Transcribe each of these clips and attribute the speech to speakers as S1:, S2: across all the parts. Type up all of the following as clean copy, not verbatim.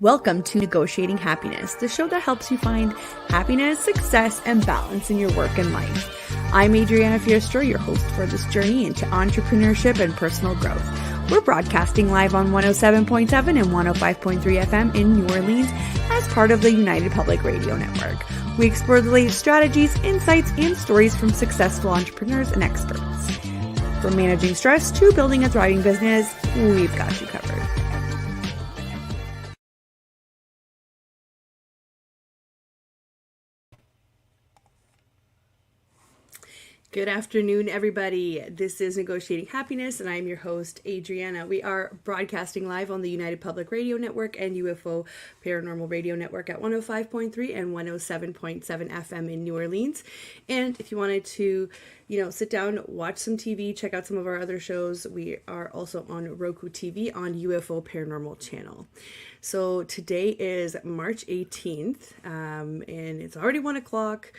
S1: Welcome to Negotiating Happiness, the show that helps you find happiness, success, and balance in your work and life. I'm Adriana Fiestro, your host for this journey into entrepreneurship and personal growth. We're broadcasting live on 107.7 and 105.3 FM in New Orleans as part of the United Public Radio Network. We explore the latest strategies, insights, and stories from successful entrepreneurs and experts. From managing stress to building a thriving business, we've got you covered. Good afternoon, everybody. This is Negotiating Happiness, and I'm your host, Adriana. We are broadcasting live on the United Public Radio Network and UFO Paranormal Radio Network at 105.3 and 107.7 FM in New Orleans. And if you wanted to, sit down, watch some TV, check out some of our other shows, we are also on Roku TV on UFO Paranormal Channel. So today is March 18th, and it's already 1 o'clock.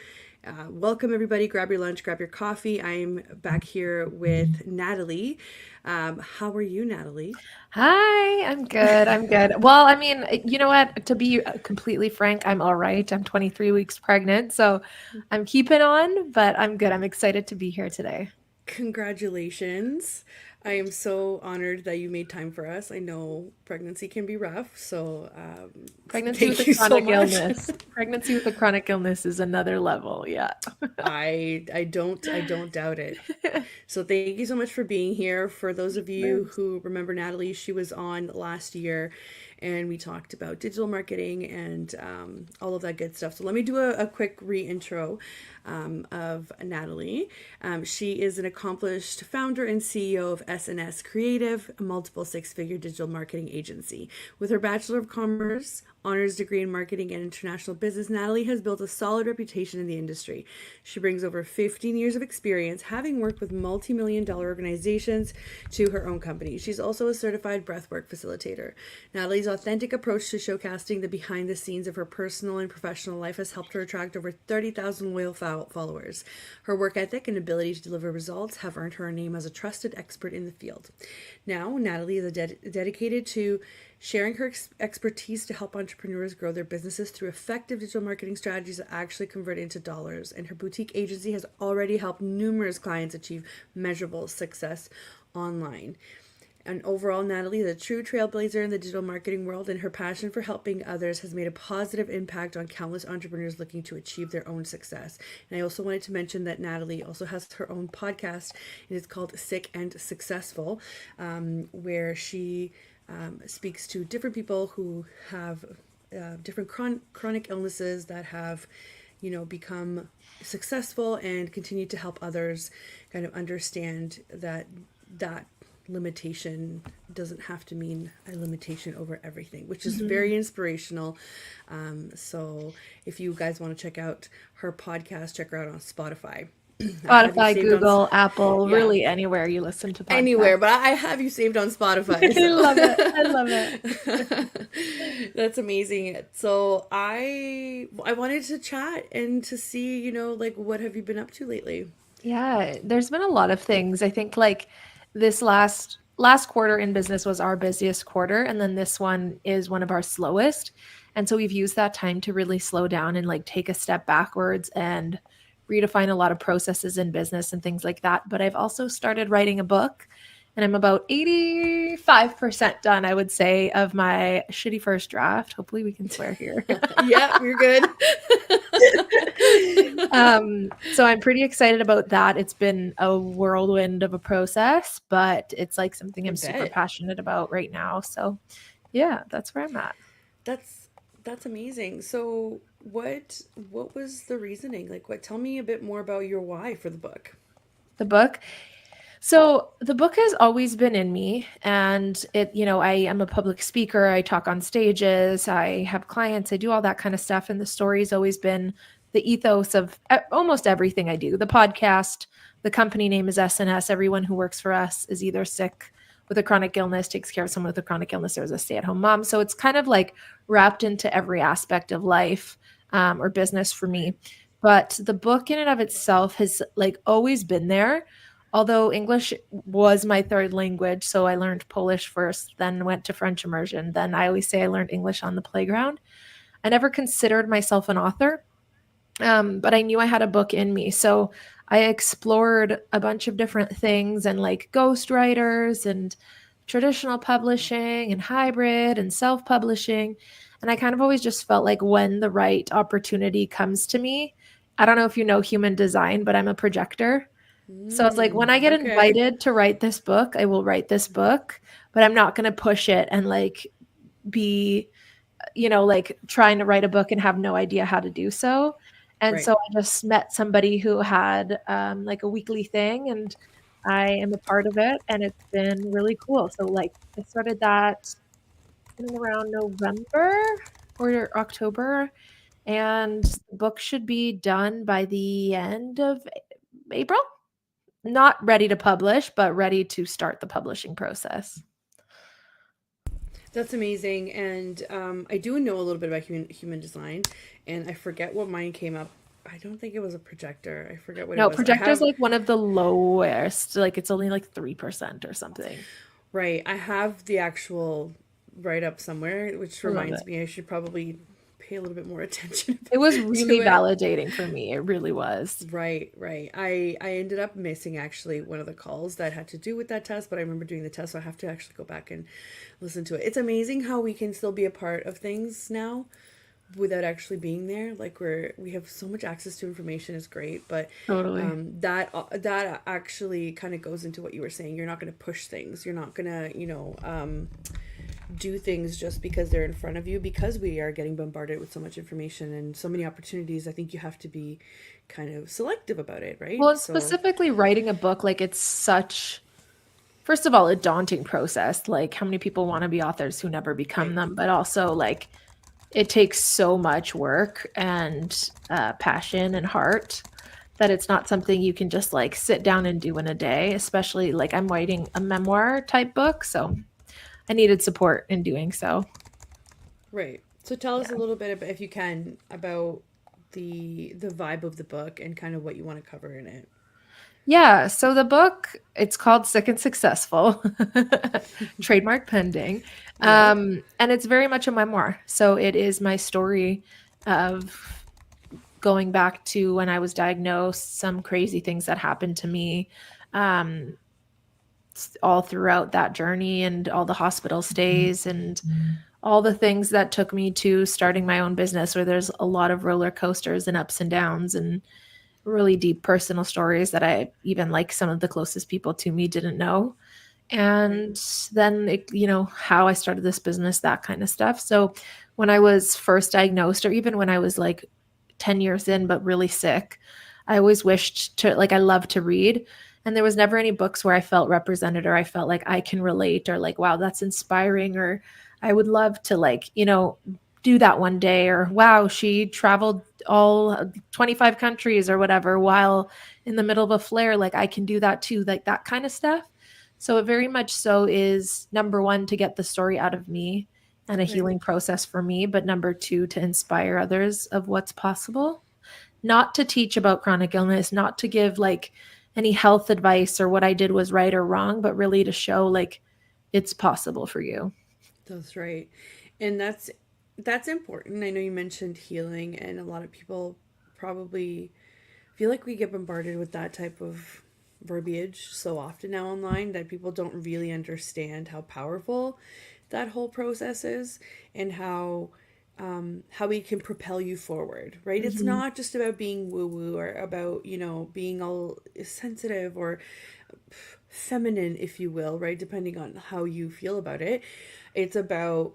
S1: Welcome, everybody. Grab your lunch, grab your coffee. I'm back here with Natalie. How are you, Natalie?
S2: Hi, I'm good. Well, I mean, you know what? To be completely frank, I'm all right. I'm 23 weeks pregnant, so I'm keeping on, but I'm good. I'm excited to be here today.
S1: Congratulations. I am so honored that you made time for us. I know pregnancy can be rough, so
S2: pregnancy with a chronic illness. Pregnancy with a chronic illness is another level. Yeah.
S1: I don't doubt it. So thank you so much for being here. For those of you who remember Natalie, she was on last year and we talked about digital marketing and all of that good stuff. So let me do a quick re-intro of Natalie. She is an accomplished founder and CEO of S&S Creative, a multiple six-figure digital marketing agency. With her Bachelor of Commerce, honors degree in marketing and international business, Natalie has built a solid reputation in the industry. She brings over 15 years of experience, having worked with multi-million-dollar organizations to her own company. She's also a certified breathwork facilitator. Natalie's authentic approach to showcasing the behind the scenes of her personal and professional life has helped her attract over 30,000 loyal followers. Her work ethic and ability to deliver results have earned her a name as a trusted expert in the field. Now, Natalie is dedicated to sharing her expertise to help entrepreneurs grow their businesses through effective digital marketing strategies that actually convert into dollars. And her boutique agency has already helped numerous clients achieve measurable success online. And overall, Natalie is a true trailblazer in the digital marketing world, and her passion for helping others has made a positive impact on countless entrepreneurs looking to achieve their own success. And I also wanted to mention that Natalie also has her own podcast, and it's called Sick and Successful, where she speaks to different people who have different chronic illnesses that have, become successful and continue to help others kind of understand that limitation doesn't have to mean a limitation over everything, which is very inspirational. So if you guys want to check out her podcast, check her out on Spotify.
S2: Spotify, Google, Apple, really anywhere you listen to podcasts.
S1: Anywhere, but I have you saved on Spotify. So.
S2: I love it.
S1: That's amazing. So I wanted to chat and to see, what have you been up to lately?
S2: Yeah, there's been a lot of things. I think this last quarter in business was our busiest quarter, and then this one is one of our slowest. And so we've used that time to really slow down and take a step backwards and redefine a lot of processes in business and things like that. But I've also started writing a book, and I'm about 85% done, I would say, of my shitty first draft. Hopefully we can swear here.
S1: Yeah, you're good.
S2: So I'm pretty excited about that. It's been a whirlwind of a process, but it's something I'm super passionate about right now. So yeah, that's where I'm at.
S1: That's amazing. So what was the reasoning? Tell me a bit more about your why for the book.
S2: The book. So the book has always been in me, and I am a public speaker. I talk on stages. I have clients. I do all that kind of stuff. And the story's always been the ethos of almost everything I do. The podcast, the company name is S&S. Everyone who works for us is either sick with a chronic illness, takes care of someone with a chronic illness, or is a stay-at-home mom. So it's kind of wrapped into every aspect of life or business for me. But the book in and of itself has always been there. although English was my third language, so I learned Polish first, then went to French immersion. Then I always say I learned English on the playground. I never considered myself an author, but I knew I had a book in me. So I explored a bunch of different things and like ghostwriters and traditional publishing and hybrid and self publishing. And I kind of always just felt like when the right opportunity comes to me, I don't know if you know human design, but I'm a projector. So I was like, when I get
S1: Okay.
S2: invited to write this book, I will write this book, but I'm not going to push it and like be, like trying to write a book and have no idea how to do so. And so
S1: Right.
S2: I just met somebody who had like a weekly thing, and I am a part of it, and it's been really cool. So like I started that in and around November or October, and the book should be done by the end of April. Not ready to publish, but ready to start the publishing process.
S1: That's amazing. And I do know a little bit about human design, and I forget what mine came up. I don't think it was a projector. I forget what it
S2: No,
S1: was. I
S2: projector is
S1: have
S2: like one of the lowest, like it's only like 3% or something.
S1: right. I have the actual write up somewhere, which
S2: I love it.
S1: reminds me I should probably pay a little bit more attention
S2: It was
S1: to
S2: really
S1: it.
S2: validating for me. It really was.
S1: Right, right. I ended up missing actually one of the calls that had to do with that test, but I remember doing the test, so I have to actually go back and listen to it. It's amazing how we can still be a part of things now without actually being there. Like we have so much access to information is great, but
S2: Totally.
S1: that actually kind of goes into what you were saying. You're not going to push things. You're not going to do things just because they're in front of you, because we are getting bombarded with so much information and so many opportunities. I think you have to be kind of selective about it,
S2: Well,
S1: right?
S2: and
S1: So
S2: specifically writing a book, like it's such, first of all, a daunting process. Like, how many people want to be authors who never become
S1: right,
S2: them? But also, like, it takes so much work and passion and heart that it's not something you can just like sit down and do in a day, especially like I'm writing a memoir type book. So I needed support in doing so.
S1: right. So tell us a
S2: Yeah.
S1: little bit about, if you can, about the vibe of the book and kind of what you want to cover in it.
S2: Yeah. So the book, it's called Sick and Successful, trademark pending.
S1: Yep.
S2: And it's very much a memoir. So it is my story of going back to when I was diagnosed, some crazy things that happened to me, um, all throughout that journey and all the hospital stays and all the things that took me to starting my own business, where there's a lot of roller coasters and ups and downs and really deep personal stories that I even like some of the closest people to me didn't know.
S1: Right.
S2: And then how I started this business, that kind of stuff. So when I was first diagnosed, or even when I was like 10 years in but really sick, I always wished to, like, I love to read, and there was never any books where I felt represented or I felt like I can relate or like, wow, that's inspiring, or I would love to, like, do that one day, or wow, she traveled all 25 countries or whatever while in the middle of a flare, like I can do that too, like that kind of stuff. So it very much so is, number one, to get the story out of me and a
S1: Right.
S2: healing process for me, but number two, to inspire others of what's possible. Not to teach about chronic illness, not to give like any health advice or what I did was right or wrong, but really to show like it's possible for you.
S1: That's right. And that's important. I know you mentioned healing, and a lot of people probably feel like we get bombarded with that type of verbiage so often now online that people don't really understand how powerful that whole process is, and how we can propel you forward, right? It's
S2: Mm-hmm.
S1: not just about being woo woo or about, being all sensitive or feminine, if you will, right? Depending on how you feel about it. It's about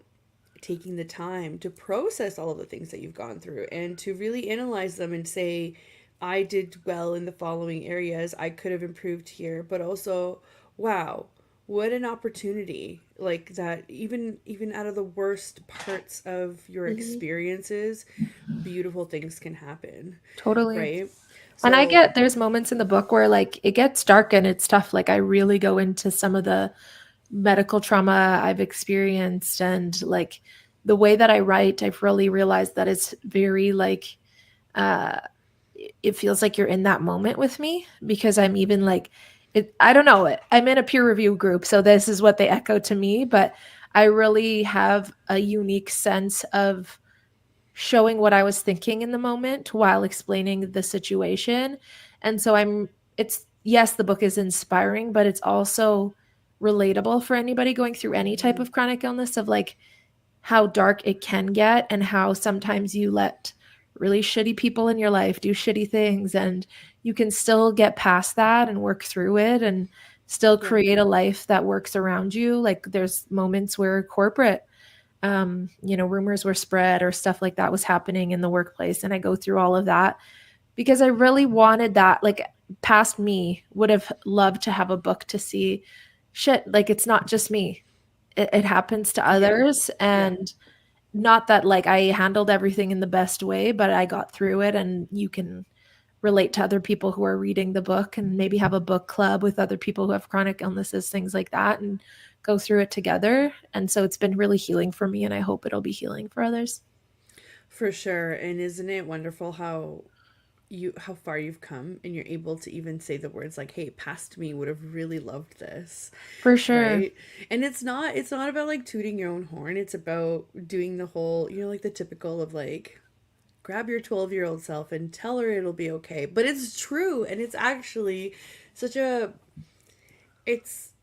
S1: taking the time to process all of the things that you've gone through and to really analyze them and say, I did well in the following areas. I could have improved here, but also, wow, what an opportunity. Like that, even out of the worst parts of your
S2: Mm-hmm.
S1: experiences, beautiful things can happen,
S2: Totally.
S1: right?
S2: And I
S1: So,
S2: get, there's moments in the book where like it gets dark and it's tough. Like I really go into some of the medical trauma I've experienced, and like the way that I write, I've really realized that it's very like uh it feels like you're in that moment with me, because I'm even like I don't know. I'm in a peer review group, so this is what they echo to me, but I really have a unique sense of showing what I was thinking in the moment while explaining the situation. And so it's, yes, the book is inspiring, but it's also relatable for anybody going through any type
S1: Mm-hmm.
S2: of chronic illness, of like how dark it can get and how sometimes you let really shitty people in your life do shitty things, and you can still get past that and work through it and still
S1: Yeah.
S2: create a life that works around you. Like there's moments where corporate rumors were spread or stuff like that was happening in the workplace. And I go through all of that because I really wanted that. Like, past me would have loved to have a book to see shit. Like, it's not just me, it happens to
S1: Yeah.
S2: others.
S1: Yeah.
S2: And not that like I handled everything in the best way, but I got through it. And you can relate to other people who are reading the book and maybe have a book club with other people who have chronic illnesses, things like that, and go through it together. And so it's been really healing for me, and I hope it'll be healing for others.
S1: For sure. And isn't it wonderful how far you've come and you're able to even say the words like, hey, past me would have really loved this,
S2: For sure.
S1: right? And it's not about like tooting your own horn. It's about doing the whole, like the typical of like, grab your 12-year-old self and tell her it'll be okay. But it's true, and it's actually such a it's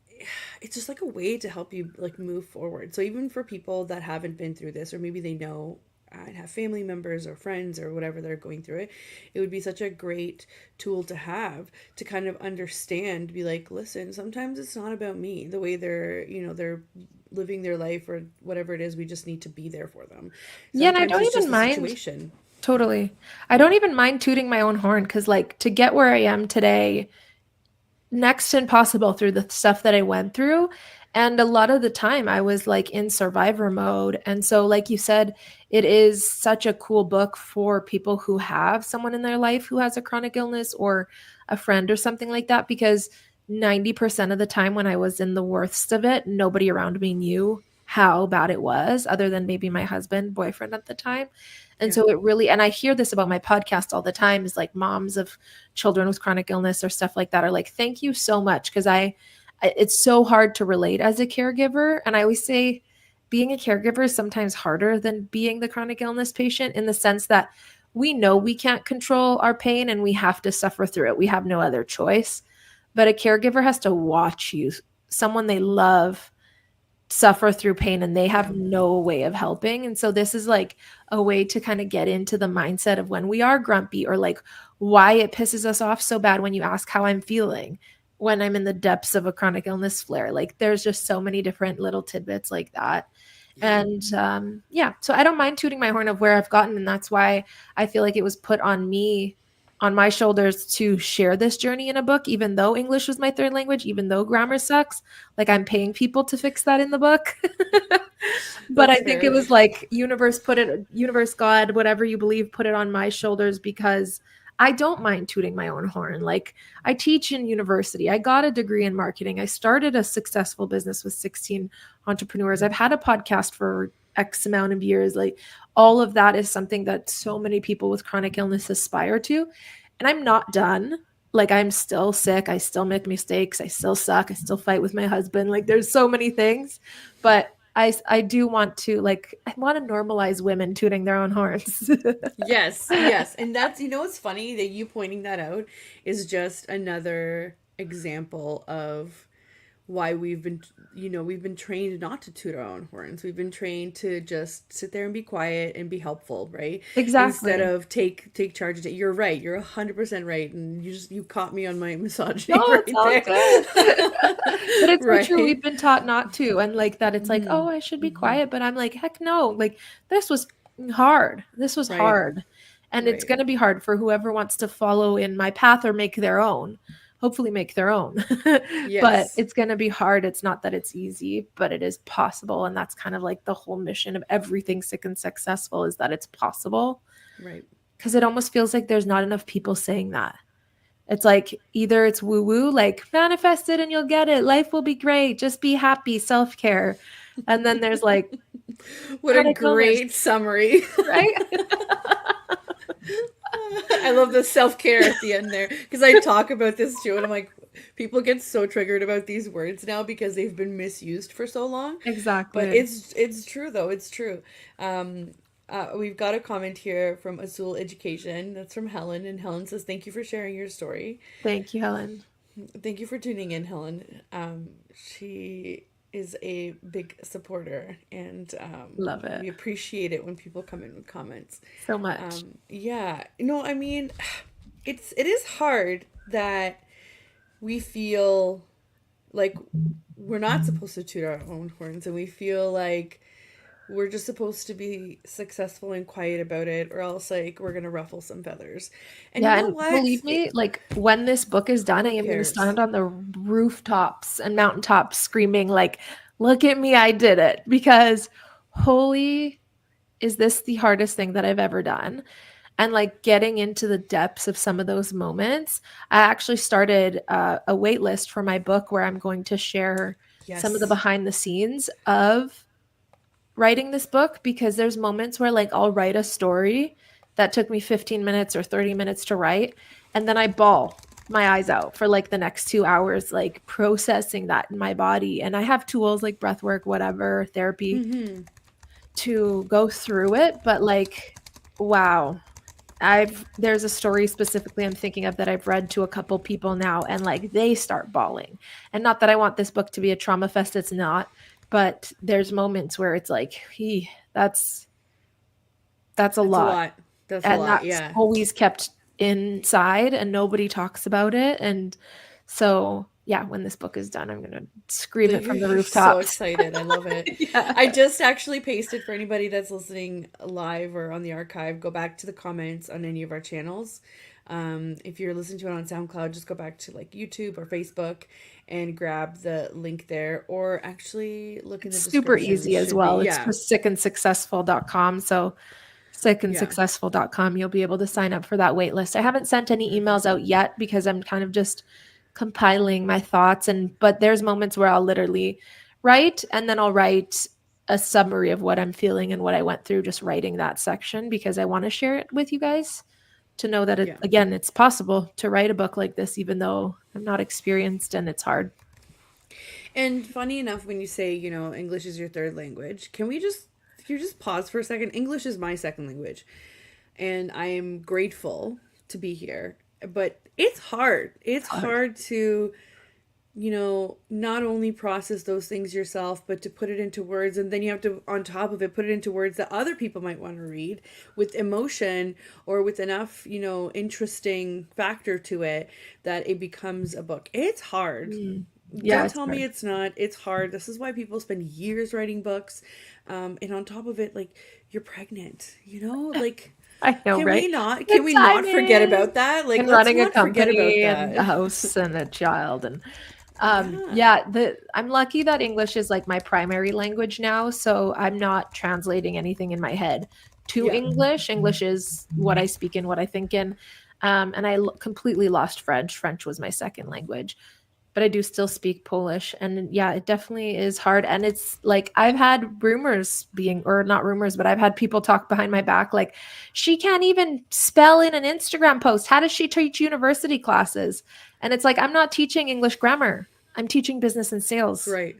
S1: it's just like a way to help you like move forward. So even for people that haven't been through this, or maybe they know and have family members or friends or whatever that are going through it, it would be such a great tool to have to kind of understand, be like, listen, sometimes it's not about me, the way they're living their life or whatever it is. We just need to be there for them.
S2: Yeah, and I
S1: Sometimes
S2: don't
S1: it's just
S2: even
S1: the
S2: mind.
S1: situation.
S2: Totally. I don't even mind tooting my own horn because, like, to get where I am today, next to impossible through the stuff that I went through. And a lot of the time I was like in survivor mode. And so, like you said, it is such a cool book for people who have someone in their life who has a chronic illness or a friend or something like that. Because 90% of the time when I was in the worst of it, nobody around me knew how bad it was, other than maybe my husband, boyfriend at the time. And
S1: Yeah.
S2: so it really, and I hear this about my podcast all the time, is like moms of children with chronic illness or stuff like that are like, thank you so much. Cause it's so hard to relate as a caregiver. And I always say being a caregiver is sometimes harder than being the chronic illness patient, in the sense that we know we can't control our pain and we have to suffer through it. We have no other choice. But a caregiver has to watch you, someone they love, suffer through pain, and they
S1: Yeah.
S2: have no way of helping. And so this is like a way to kind of get into the mindset of when we are grumpy, or like why it pisses us off so bad when you ask how I'm feeling when I'm in the depths of a chronic illness flare. Like there's just so many different little tidbits like that.
S1: Yeah.
S2: And yeah, so I don't mind tooting my horn of where I've gotten. And that's why I feel like it was put on me, on my shoulders, to share this journey in a book, even though English was my third language, even though grammar sucks. Like I'm paying people to fix that in the book. But I
S1: That's
S2: think it
S1: fair.
S2: was like universe, God, whatever you believe, put it on my shoulders because I don't mind tooting my own horn. Like I teach in university. I got a degree in marketing. I started a successful business with 16 entrepreneurs. I've had a podcast for X amount of years. Like all of that is something that so many people with chronic illness aspire to. And I'm not done. Like I'm still sick. I still make mistakes. I still suck. I still fight with my husband. Like there's so many things, but I do want to, like, I want to normalize women tooting their own horns.
S1: Yes, yes. And that's, it's funny that you pointing that out is just another example of why we've been trained not to toot our own horns. We've been trained to just sit there and be quiet and be helpful, right? Instead
S2: Exactly.
S1: of take charge. You're right. You're 100% right. And you caught me on my
S2: No,
S1: misogyny
S2: it's
S1: right
S2: all
S1: there.
S2: good. But it's so true.
S1: Right.
S2: We've been taught not to. And like that, it's like,
S1: Hmm.
S2: oh, I should be
S1: Hmm.
S2: quiet. But I'm like, heck no. Like this was hard. This was
S1: Right.
S2: hard. And it's
S1: Right.
S2: going to be hard for whoever wants to follow in my path or make their own. Hopefully, make their own. But
S1: Yes.
S2: it's going to be hard. It's not that it's easy, but it is possible. And that's kind of like the whole mission of everything sick and successful, is that it's possible.
S1: Right.
S2: Because it almost feels like there's not enough people saying that. It's like either it's woo woo, like manifest it and you'll get it. Life will be great. Just be happy, self care. And then there's like
S1: What a
S2: chronic illness,
S1: great summary.
S2: right?
S1: I love the self-care at the end there because I talk about this too and I'm like people get so triggered about these words now because they've been misused for so long. But
S2: Exactly.
S1: it's true though. It's true. Um we've got a comment here from Azul Education. That's from Helen, and Helen says, "Thank you for sharing your story.
S2: Thank you, Helen.
S1: Thank you for tuning in, Helen." She is a big supporter, and
S2: Love it
S1: we appreciate it when people come in with comments.
S2: so much.
S1: Yeah, no, I mean, it is hard that we feel like we're not supposed to toot our own horns, and we feel like we're just supposed to be successful and quiet about it, or else like we're gonna ruffle some feathers. And you
S2: Yeah,
S1: know
S2: and
S1: what?
S2: believe me, like when this book is done, I
S1: Who
S2: am going to
S1: cares?
S2: stand on the rooftops and mountaintops screaming like, "Look at me, I did it." Because holy, is this the hardest thing that I've ever done? And like getting into the depths of some of those moments, I actually started a wait list for my book where I'm going to share some of the
S1: Yes.
S2: behind the scenes of writing this book, because there's moments where like I'll write a story that took me 15 minutes or 30 minutes to write, and then I bawl my eyes out for like the next 2 hours like processing that in my body, and I have tools like breath work, whatever, therapy
S1: Mm-hmm.
S2: to go through it, but like wow. There's a story specifically I'm thinking of that I've read to a couple people now, and like they start bawling. And not that I want this book to be a trauma fest, it's not, but there's moments where it's like, that's a
S1: That's a
S2: lot.
S1: lot. That's a
S2: And
S1: lot.
S2: that's
S1: Yeah.
S2: always kept inside and nobody talks about it. And so yeah, when this book is done, I'm gonna scream it from the
S1: You're so
S2: rooftops.
S1: excited. I love it.
S2: Yeah.
S1: I just actually pasted for anybody that's listening live or on the archive. Go back to the comments on any of our channels. If you're listening to it on SoundCloud, just go back to like YouTube or Facebook and grab the link there, or actually look in
S2: It's
S1: the
S2: super
S1: description. It
S2: easy as
S1: should be,
S2: well. It's
S1: yeah,
S2: just sickandsuccessful.com. So
S1: yeah,
S2: sickandsuccessful.com, you'll be able to sign up for that wait list. I haven't sent any emails
S1: perfect.
S2: out yet because I'm kind of just compiling my thoughts, and but there's moments where I'll literally write and then I'll write a summary of what I'm feeling and what I went through just writing that section, because I want to share it with you guys to know that it,
S1: Yeah.
S2: again, it's possible to write a book like this even though I'm not experienced and it's hard.
S1: And funny enough, when you say, English is your third language, can you just pause for a second? English is my second language, and I am grateful to be here. But it's hard. It's
S2: It's hard.
S1: hard to, not only process those things yourself, but to put it into words. And then you have to, on top of it, put it into words that other people might want to read with emotion or with enough, interesting factor to it that it becomes a book. It's hard.
S2: Yeah,
S1: Don't
S2: it's
S1: tell me
S2: hard.
S1: it's not. It's hard. This is why people spend years writing books. And on top of it, like, you're pregnant, Like,
S2: I know,
S1: can we
S2: right?
S1: not? Can
S2: The
S1: we not forget
S2: timing
S1: about that? Like,
S2: and
S1: let's
S2: running a
S1: not forget about
S2: company and a
S1: that.
S2: house and a child and
S1: Yeah.
S2: yeah, the I'm lucky that English is like my primary language now, so I'm not translating anything in my head to
S1: Yeah.
S2: English. English is what I speak and what I think in. And completely lost French. French was my second language, but I do still speak Polish. And yeah, it definitely is hard. And it's like I've had rumors being, or not rumors, but I've had people talk behind my back like, she can't even spell in an Instagram post. How does she teach university classes? And it's like, I'm not teaching English grammar. I'm teaching business and sales.
S1: Right.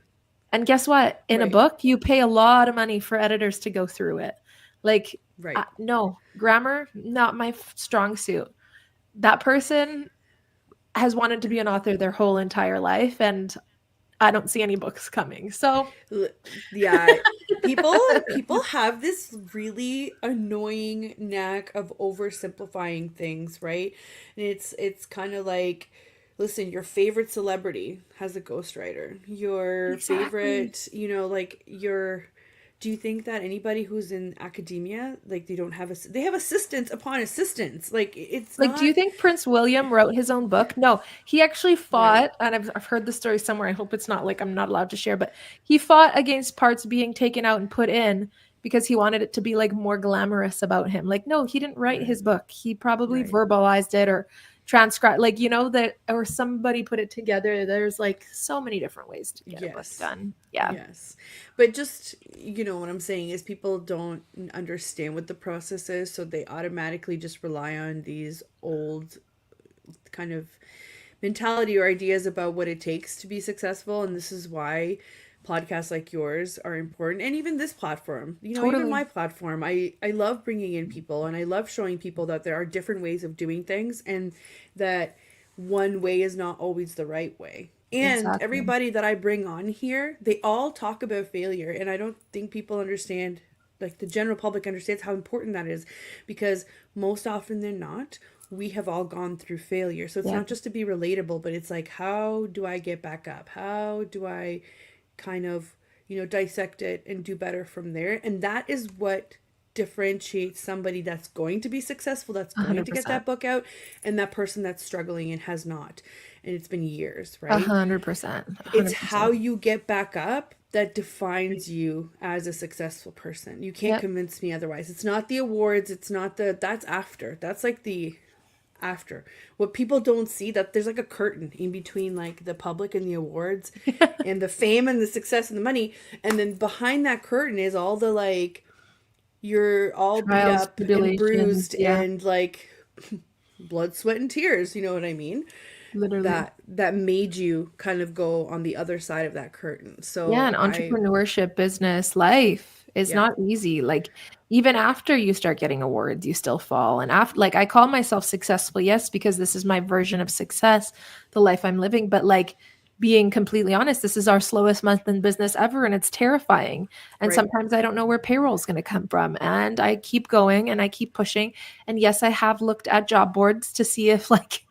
S2: And guess what? In a
S1: Right.
S2: book, you pay a lot of money for editors to go through it. Like,
S1: Right.
S2: no, grammar, not my strong suit. That person has wanted to be an author their whole entire life, and I don't see any books coming. So
S1: L- Yeah. People have this really annoying knack of oversimplifying things, right? And it's kind of like, listen, your favorite celebrity has a ghostwriter. Your
S2: exactly.
S1: favorite, like your do you think that anybody who's in academia, like they have assistants upon assistants? Like it's
S2: Like, do you
S1: not
S2: think Prince William wrote his own book? No, he actually
S1: right,
S2: fought, and I've heard the story somewhere. I hope it's not like I'm not allowed to share, but he fought against parts being taken out and put in because he wanted it to be like more glamorous about him. Like, no, he didn't write
S1: right,
S2: his book. He probably
S1: right,
S2: verbalized it or transcribe, like, that, or somebody put it together. There's like so many different ways to get a book
S1: Yes.
S2: done. Yeah.
S1: Yes. But just, what I'm saying is people don't understand what the process is, so they automatically just rely on these old kind of mentality or ideas about what it takes to be successful. And this is why podcasts like yours are important, and even this platform, even
S2: Totally.
S1: my platform. I love bringing in people, and I love showing people that there are different ways of doing things, and that one way is not always the right way. And
S2: Exactly.
S1: everybody that I bring on here, they all talk about failure, and I don't think people understand, like the general public understands how important that is, because most often than not, we have all gone through failure. So it's
S2: Yeah.
S1: not just to be relatable, but it's like, how do I get back up? How do I kind of, dissect it and do better from there? And that is what differentiates somebody that's going to be successful, that's
S2: A
S1: going
S2: hundred
S1: to get
S2: percent.
S1: that book out, and that person that's struggling and has not. And it's been years,
S2: A
S1: right?
S2: 100%. A
S1: It's
S2: hundred
S1: how
S2: percent.
S1: you get back up that defines you as a successful person. You can't
S2: Yep.
S1: convince me otherwise. It's not the awards, it's not that's after. That's like the after. What people don't see, that there's like a curtain in between like the public and the awards and the fame and the success and the money, and then behind that curtain is all the like, you're all beat
S2: Trials,
S1: up and
S2: tribulations.
S1: bruised
S2: Yeah.
S1: and like blood, sweat and tears, you know what I mean?
S2: Literally.
S1: That made you kind of go on the other side of that curtain.
S2: Yeah,
S1: So
S2: and
S1: I
S2: entrepreneurship, business, life is
S1: yeah,
S2: not easy. Like, even after you start getting awards, you still fall. And after, like, I call myself successful, yes, because this is my version of success, the life I'm living. But like, being completely honest, this is our slowest month in business ever, and it's terrifying. And
S1: right.
S2: sometimes I don't know where payroll is going to come from. And I keep going and I keep pushing. And yes, I have looked at job boards to see if like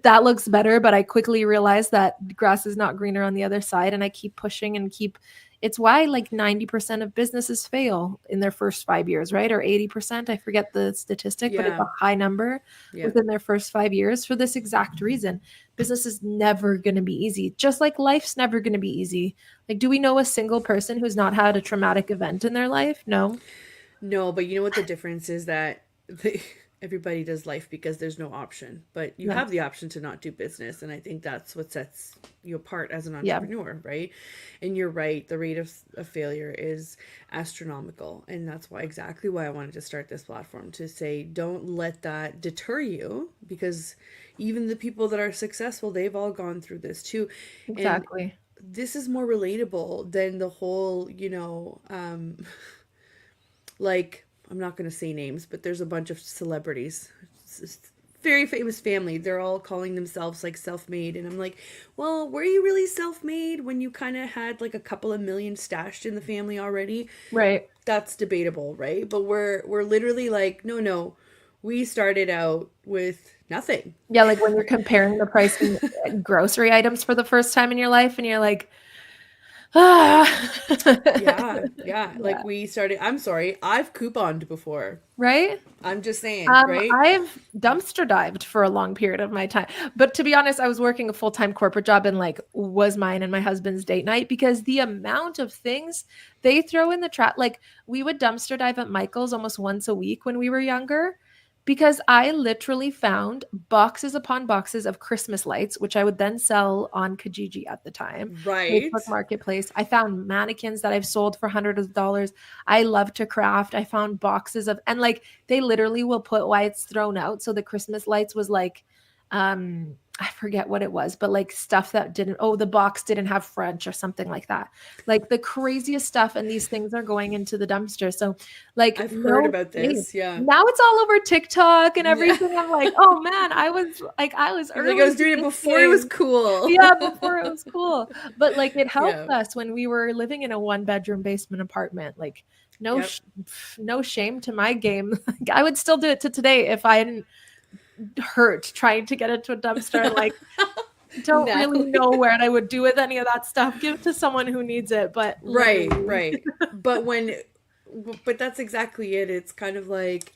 S2: that looks better, but I quickly realized that grass is not greener on the other side. And I keep pushing and keep, it's why like 90% of businesses fail in their first 5 years, right? Or 80%. I forget the statistic, but it's
S1: Yeah.
S2: a high number
S1: Yeah.
S2: within their first 5 years for this exact reason. Business is never going to be easy, just like life's never going to be easy. Like, do we know a single person who's not had a traumatic event in their life? No.
S1: No, but you know what the difference is, that everybody does life because there's no option. But you
S2: Yeah.
S1: have the option to not do business, and I think that's what sets you apart as an
S2: Yeah.
S1: entrepreneur, right? And you're right, the rate of failure is astronomical, and that's why, exactly why I wanted to start this platform, to say don't let that deter you, because even the people that are successful, they've all gone through this too. And
S2: Exactly.
S1: this is more relatable than the whole, like, I'm not going to say names, but there's a bunch of celebrities, very famous family. They're all calling themselves like self-made, and I'm like, well, were you really self-made when you kind of had like a couple of million stashed in the family already?
S2: Right.
S1: That's debatable, right? But we're literally like, no, no, we started out with nothing.
S2: Yeah, like when you're comparing the price of grocery items for the first time in your life and you're like, ah.
S1: Yeah, yeah.
S2: Yeah,
S1: Like we started. I'm sorry, I've couponed before.
S2: right?
S1: I'm just saying, right?
S2: I've dumpster dived for a long period of my time. But to be honest, I was working a full-time corporate job and like was mine and my husband's date night because the amount of things they throw in the trap, like we would dumpster dive at Michael's almost once a week when we were younger because I literally found boxes upon boxes of Christmas lights, which I would then sell on Kijiji at the time,
S1: Right.
S2: Facebook Marketplace. I found mannequins that I've sold for hundreds of dollars. I love to craft. I found boxes of, and like, they literally will put why it's thrown out. So the Christmas lights was like, I forget what it was, but like stuff that didn't, oh, the box didn't have French or something like that. Like the craziest stuff. And these things are going into the dumpster. So like,
S1: I've heard
S2: no
S1: about
S2: shame.
S1: this. Yeah.
S2: Now it's all over TikTok and everything. I'm like, oh man, I was
S1: You're like, I
S2: early
S1: was
S2: to
S1: doing it
S2: this
S1: before it was
S2: game.
S1: cool.
S2: Yeah, before it was cool. But like it helped
S1: Yeah.
S2: us when we were living in a one bedroom basement apartment. Like no
S1: Yep.
S2: sh- no shame to my game. Like, I would still do it to today if I hadn't hurt trying to get into a dumpster. Like don't really
S1: Natalie.
S2: know where I would do with any of that stuff. Give it to someone who needs it. But
S1: Right,
S2: literally,
S1: right. But but that's exactly it. It's kind of like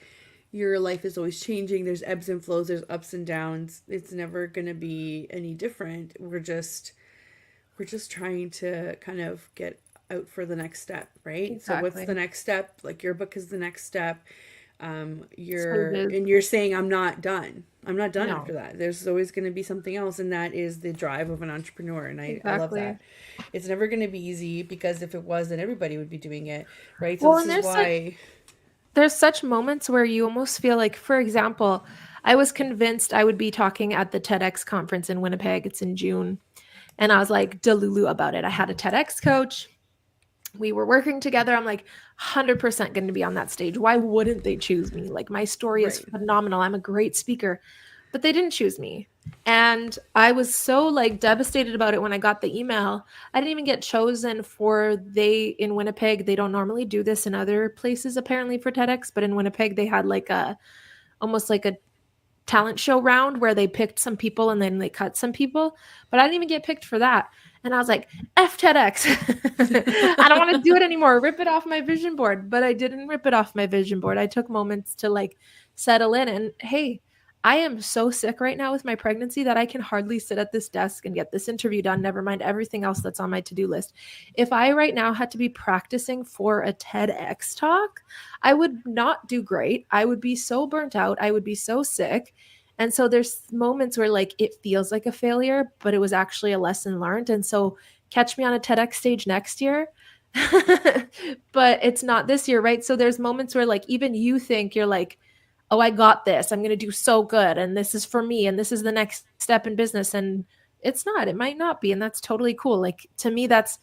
S1: your life is always changing. There's ebbs and flows, there's ups and downs. It's never going to be any different. We're just trying to kind of get out for the next step, right? So what's the
S2: exactly.
S1: next step? Like your book is the next step. You're
S2: Stages.
S1: and you're saying I'm not done. I'm not done
S2: No,
S1: after that. There's always going to be something else, and that is the drive of an entrepreneur. And I love
S2: exactly.
S1: that. It's never going to be easy, because if it was, then everybody would be doing it, right? So
S2: Well,
S1: this
S2: and
S1: is why.
S2: there's such moments where you almost feel like, for example, I was convinced I would be talking at the TEDx conference in Winnipeg. It's in June. And I was like delulu about it. I had a TEDx coach. We were working together. I'm like 100% going to be on that stage. Why wouldn't they choose me? Like my story is
S1: Right.
S2: phenomenal. I'm a great speaker, but they didn't choose me. And I was so like devastated about it when I got the email. I didn't even get chosen for they in Winnipeg. They don't normally do this in other places apparently for TEDx, but in Winnipeg they had like a almost like a talent show round where they picked some people and then they cut some people, but I didn't even get picked for that. And I was like, F TEDx. I don't want to do it anymore. Rip it off my vision board. But I didn't rip it off my vision board. I took moments to like settle in and hey, I am so sick right now with my pregnancy that I can hardly sit at this desk and get this interview done, never mind everything else that's on my to-do list. If I right now had to be practicing for a TEDx talk, I would not do great. I would be so burnt out. I would be so sick. And so there's moments where like it feels like a failure, but it was actually a lesson learned. And so catch me on a TEDx stage next year. But it's not this year, right? So there's moments where like even you think you're like, oh, I got this. I'm going to do so good. And this is for me. And this is the next step in business. And it's not, it might not be. And that's totally cool. Like to me, that's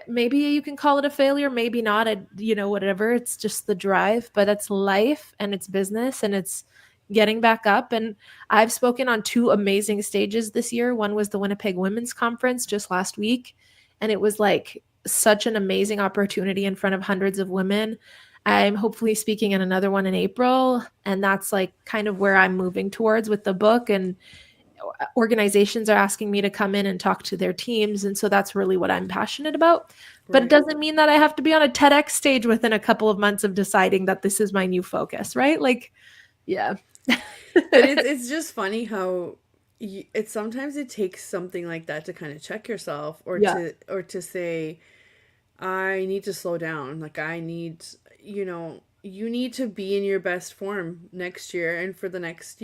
S2: maybe you can call it a failure, maybe not, whatever. It's just the drive, but it's life and it's business and it's getting back up. And I've spoken on two amazing stages this year. One was the Winnipeg Women's Conference just last week, and it was like such an amazing opportunity in front of hundreds of women. I'm hopefully speaking in another one in April, and that's like kind of where I'm moving towards with the book. And organizations are asking me to come in and talk to their teams. And so that's really what I'm passionate about. But it
S1: Right.
S2: doesn't mean that I have to be on a TEDx stage within a couple of months of deciding that this is my new focus, right? Like, yeah.
S1: But it's just funny how it sometimes it takes something like that to kind of check yourself, or
S2: Yeah,
S1: to say, I need to slow down. Like I need, you need to be in your best form next year and for the next,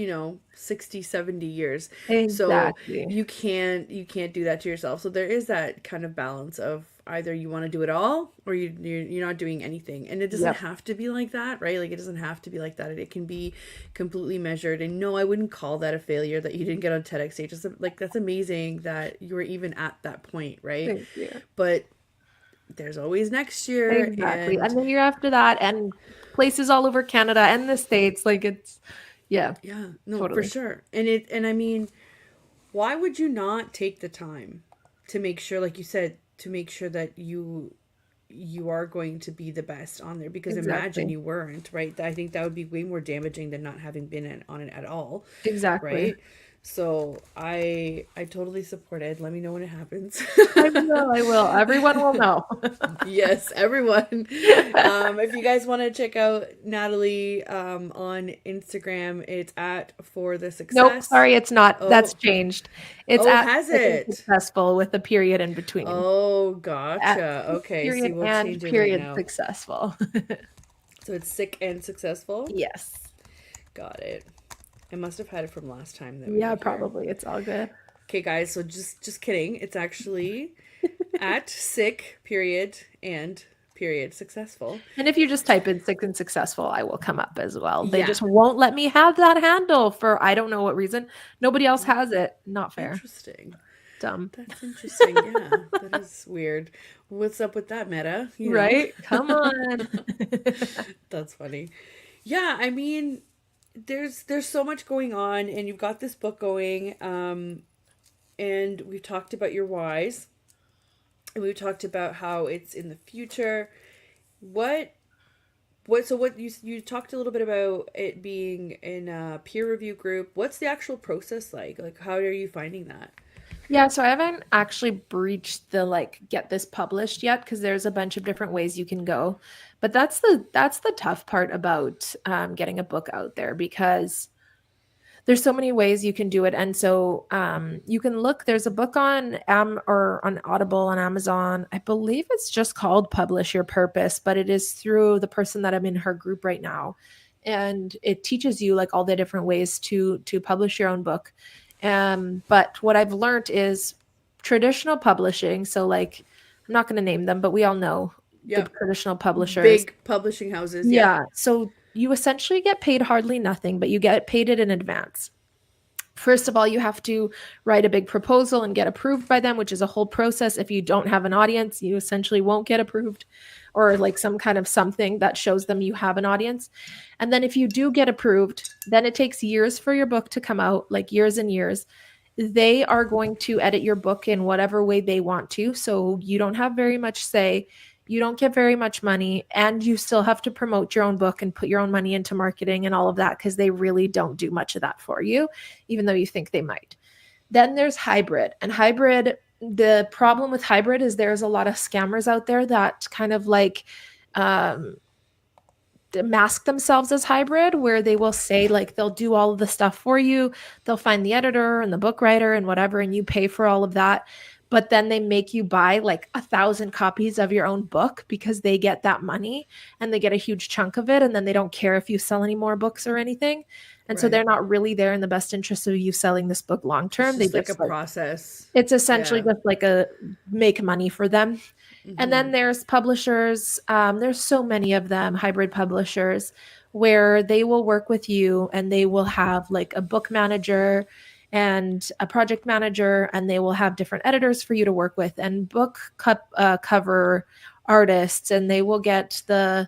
S1: 60, 70 years. So
S2: exactly.
S1: you can't do that to yourself. So there is that kind of balance of either you want to do it all, or you're not doing anything. And it doesn't
S2: Yep.
S1: have to be like that, right? Like it doesn't have to be like that. It can be completely measured. And no, I wouldn't call that a failure that you didn't get on TEDx stage. It's like that's amazing that you were even at that point, right?
S2: Thank you.
S1: But there's always next year.
S2: Exactly.
S1: And
S2: And the year after that, and places all over Canada and the States. Like it's, yeah,
S1: yeah, no, for
S2: totally.
S1: sure. And I mean, why would you not take the time to make sure, like you said, to make sure that you are going to be the best on there? Because imagine
S2: Exactly.
S1: you weren't, right? I think that would be way more damaging than not having been on it at all,
S2: Exactly.
S1: right? So I totally support it. Let me know when it happens.
S2: I will. I will. Everyone will know.
S1: Yes, everyone. If you guys want to check out Natalie on Instagram, it's at For the
S2: Nope,
S1: Success.
S2: sorry, it's not. That's
S1: Oh,
S2: changed. It's
S1: oh,
S2: at
S1: has
S2: Sick and
S1: it?
S2: Successful with a period in between.
S1: Oh,
S2: At
S1: gotcha. Okay, see,
S2: period
S1: we'll
S2: and
S1: change it right
S2: period
S1: now.
S2: successful.
S1: So it's Sick and Successful.
S2: Yes.
S1: Got it. I must have had it from last time that we
S2: Yeah,
S1: were here.
S2: probably. It's all good.
S1: Okay, guys. So just kidding. It's actually at Sick period and period Successful.
S2: And if you just type in sick and successful, I will come up as well. They
S1: Yeah.
S2: just won't let me have that handle for I don't know what reason. Nobody else has it. Not fair.
S1: Interesting.
S2: Dumb.
S1: That's interesting. Yeah, that is weird. What's up with that, Meta?
S2: Right? Come on.
S1: That's funny. Yeah, I mean, there's so much going on, and you've got this book going, and we've talked about your whys, and we've talked about how it's in the future. What so what you talked a little bit about it being in a peer review group. What's the actual process like? Like how are you finding that?
S2: Yeah, so I haven't actually breached the like get this published yet because there's a bunch of different ways you can go. But that's the tough part about getting a book out there because there's so many ways you can do it. And so you can look, there's a book on or on Audible on Amazon. I believe it's just called Publish Your Purpose, but it is through the person that I'm in her group right now. and it teaches you like all the different ways to publish your own book. But what I've learned is traditional publishing. So like, I'm not going to name them, but we all know the
S1: Yep.
S2: traditional publishers.
S1: Big publishing houses. Yep.
S2: Yeah. So you essentially get paid hardly nothing, but you get paid it in advance. First of all, you have to write a big proposal and get approved by them, which is a whole process. If you don't have an audience, you essentially won't get approved, or like some kind of something that shows them you have an audience. And then if you do get approved, then it takes years for your book to come out, like years and years. They are going to edit your book in whatever way they want to. So you don't have very much say. You don't get very much money, and you still have to promote your own book and put your own money into marketing and all of that, because they really don't do much of that for you, even though you think they might. Then there's hybrid. And hybrid, the problem with hybrid is there's a lot of scammers out there that kind of like um, mask themselves as hybrid, where they will say like they'll do all of the stuff for you. They'll find the editor and the book writer and whatever, and you pay for all of that. But then they make you buy like 1,000 copies of your own book because they get that money and they get a huge chunk of it. And then they don't care if you sell any more books or anything. And so they're not really there in the best interest of you selling this book long term.
S1: It's just like a process.
S2: It's essentially just like a make money for them. And then there's publishers. There's so many of them, hybrid publishers, where they will work with you and they will have like a book manager and a project manager, and they will have different editors for you to work with and book cover artists, and they will get the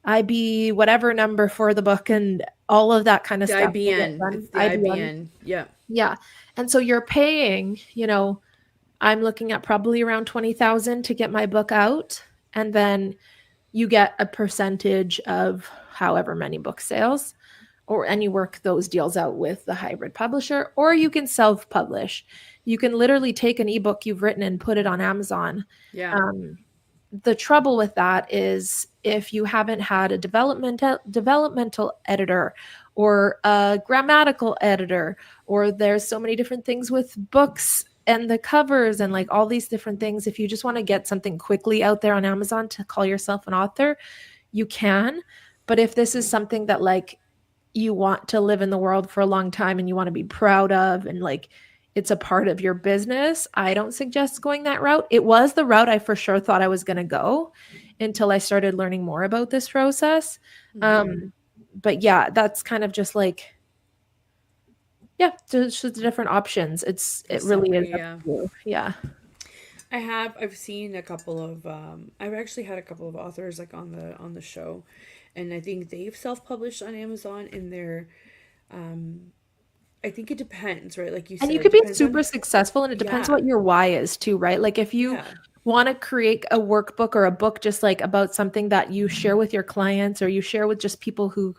S2: IB whatever number for the book and all of that kind of stuff.
S1: IBN. It's the IBN. Yeah.
S2: Yeah. And so you're paying, I'm looking at probably around 20,000 to get my book out. And then you get a percentage of however many book sales, and you work those deals out with the hybrid publisher, or you can self-publish. You can literally take an ebook you've written and put it on Amazon.
S1: Yeah.
S2: The trouble with that is if you haven't had a developmental editor or a grammatical editor, or there's so many different things with books and the covers and like all these different things. If you just want to get something quickly out there on Amazon to call yourself an author, you can. But if this is something that like you want to live in the world for a long time and you want to be proud of, and like it's a part of your business, I don't suggest going that route. It was the route I for sure thought I was going to go until I started learning more about this process. But yeah, that's kind of just like, just the different options. It really is. Yeah.
S1: I've seen a couple of I've actually had a couple of authors like on the show, and I think they've self-published on Amazon, and they're I think it depends, right? Like you said,
S2: and you could be super successful, and it depends what your why is too, right? Like if you want to create a workbook or a book just like about something that you share with your clients, or you share with just people who,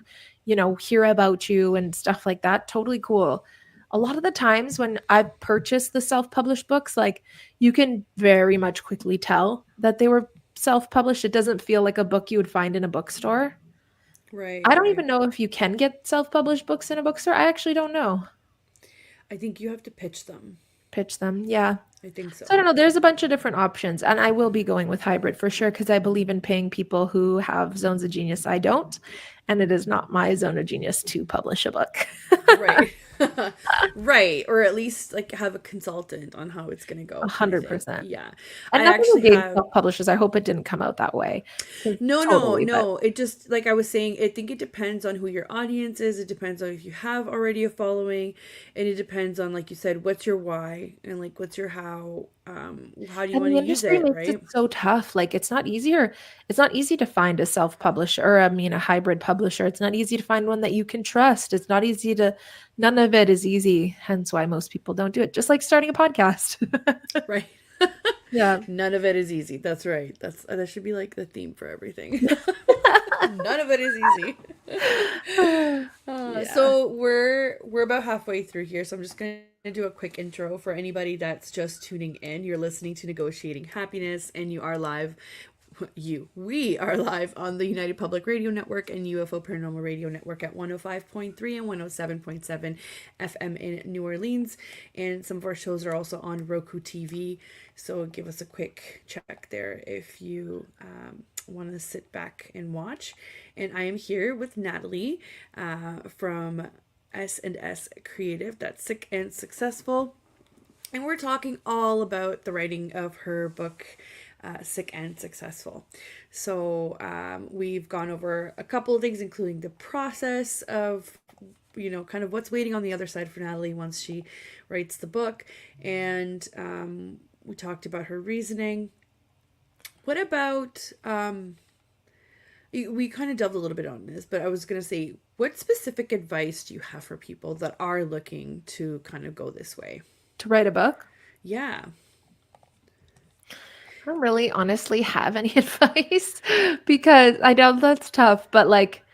S2: hear about you and stuff like that, totally cool. A lot of the times when I've purchased the self-published books, like you can very much quickly tell that they were self-published. It doesn't feel like a book you would find in a bookstore.
S1: Right.
S2: I don't even know if you can get self-published books in a bookstore. I actually don't know.
S1: I think you have to pitch them.
S2: Yeah.
S1: I think so.
S2: So I don't know. There's a bunch of different options, and I will be going with hybrid for sure, because I believe in paying people who have zones of genius. I don't, and it is not my zone of genius to publish a book.
S1: Right. Right. Or at least like have a consultant on how it's going to go.
S2: 100%.
S1: Yeah.
S2: And I actually have self-publishers. I hope it didn't come out that way.
S1: No. It just, like I was saying, I think it depends on who your audience is. It depends on if you have already a following, and it depends on, like you said, what's your why and like what's your how do you want to use it, right?
S2: It's so tough. Like it's not easy to find a self-publisher, or a hybrid publisher. It's not easy to find one that you can trust. It's not easy none of it is easy. Hence why most people don't do it. Just like starting a podcast.
S1: Right.
S2: Yeah.
S1: None of it is easy. That's right. That should be like the theme for everything. None of it is easy. So we're about halfway through here, so I'm just going to do a quick intro for anybody that's just tuning in. You're listening to Negotiating Happiness, and you are live. We are live on the United Public Radio Network and UFO Paranormal Radio Network at 105.3 and 107.7 FM in New Orleans. And some of our shows are also on Roku TV. So give us a quick check there if you want to sit back and watch. And I am here with Natalie from S&S Creative. That's Sick and Successful. And we're talking all about the writing of her book, Sick and Successful. So we've gone over a couple of things, including the process of, kind of what's waiting on the other side for Natalie once she writes the book. And we talked about her reasoning. What about, we kind of delved a little bit on this, but I was going to say, what specific advice do you have for people that are looking to kind of go this way?
S2: To write a book?
S1: Yeah.
S2: I don't really honestly have any advice because I know that's tough, but like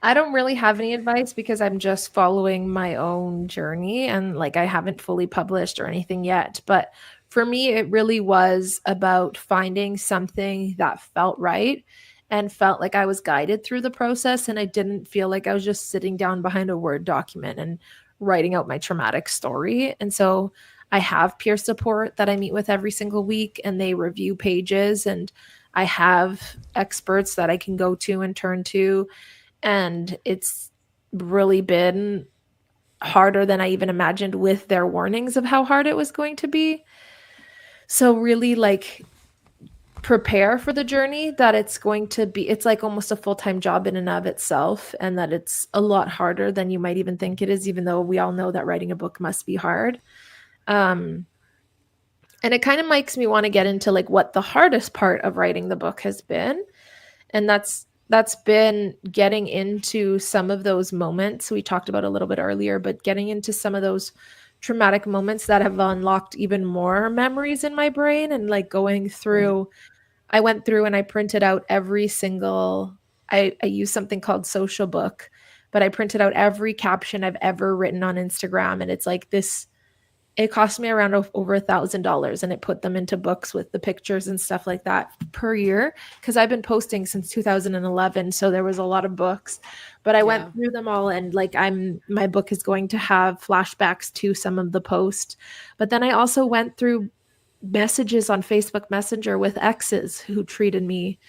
S2: I don't really have any advice because I'm just following my own journey and like I haven't fully published or anything yet. But for me, it really was about finding something that felt right and felt like I was guided through the process. And I didn't feel like I was just sitting down behind a Word document and writing out my traumatic story. And so I have peer support that I meet with every single week and they review pages, and I have experts that I can go to and turn to, and it's really been harder than I even imagined with their warnings of how hard it was going to be. So really like prepare for the journey, that it's going to be, it's like almost a full-time job in and of itself, and that it's a lot harder than you might even think it is, even though we all know that writing a book must be hard. And it kind of makes me want to get into like what the hardest part of writing the book has been. And that's been getting into some of those moments we talked about a little bit earlier, but getting into some of those traumatic moments that have unlocked even more memories in my brain, and like going through, I went through and I printed out every single, I use something called Social Book, but I printed out every caption I've ever written on Instagram. And it's like this, it cost me around over $1,000, and it put them into books with the pictures and stuff like that per year, because I've been posting since 2011, so there was a lot of books, but I went through them all, and like my book is going to have flashbacks to some of the posts. But then I also went through messages on Facebook Messenger with exes who treated me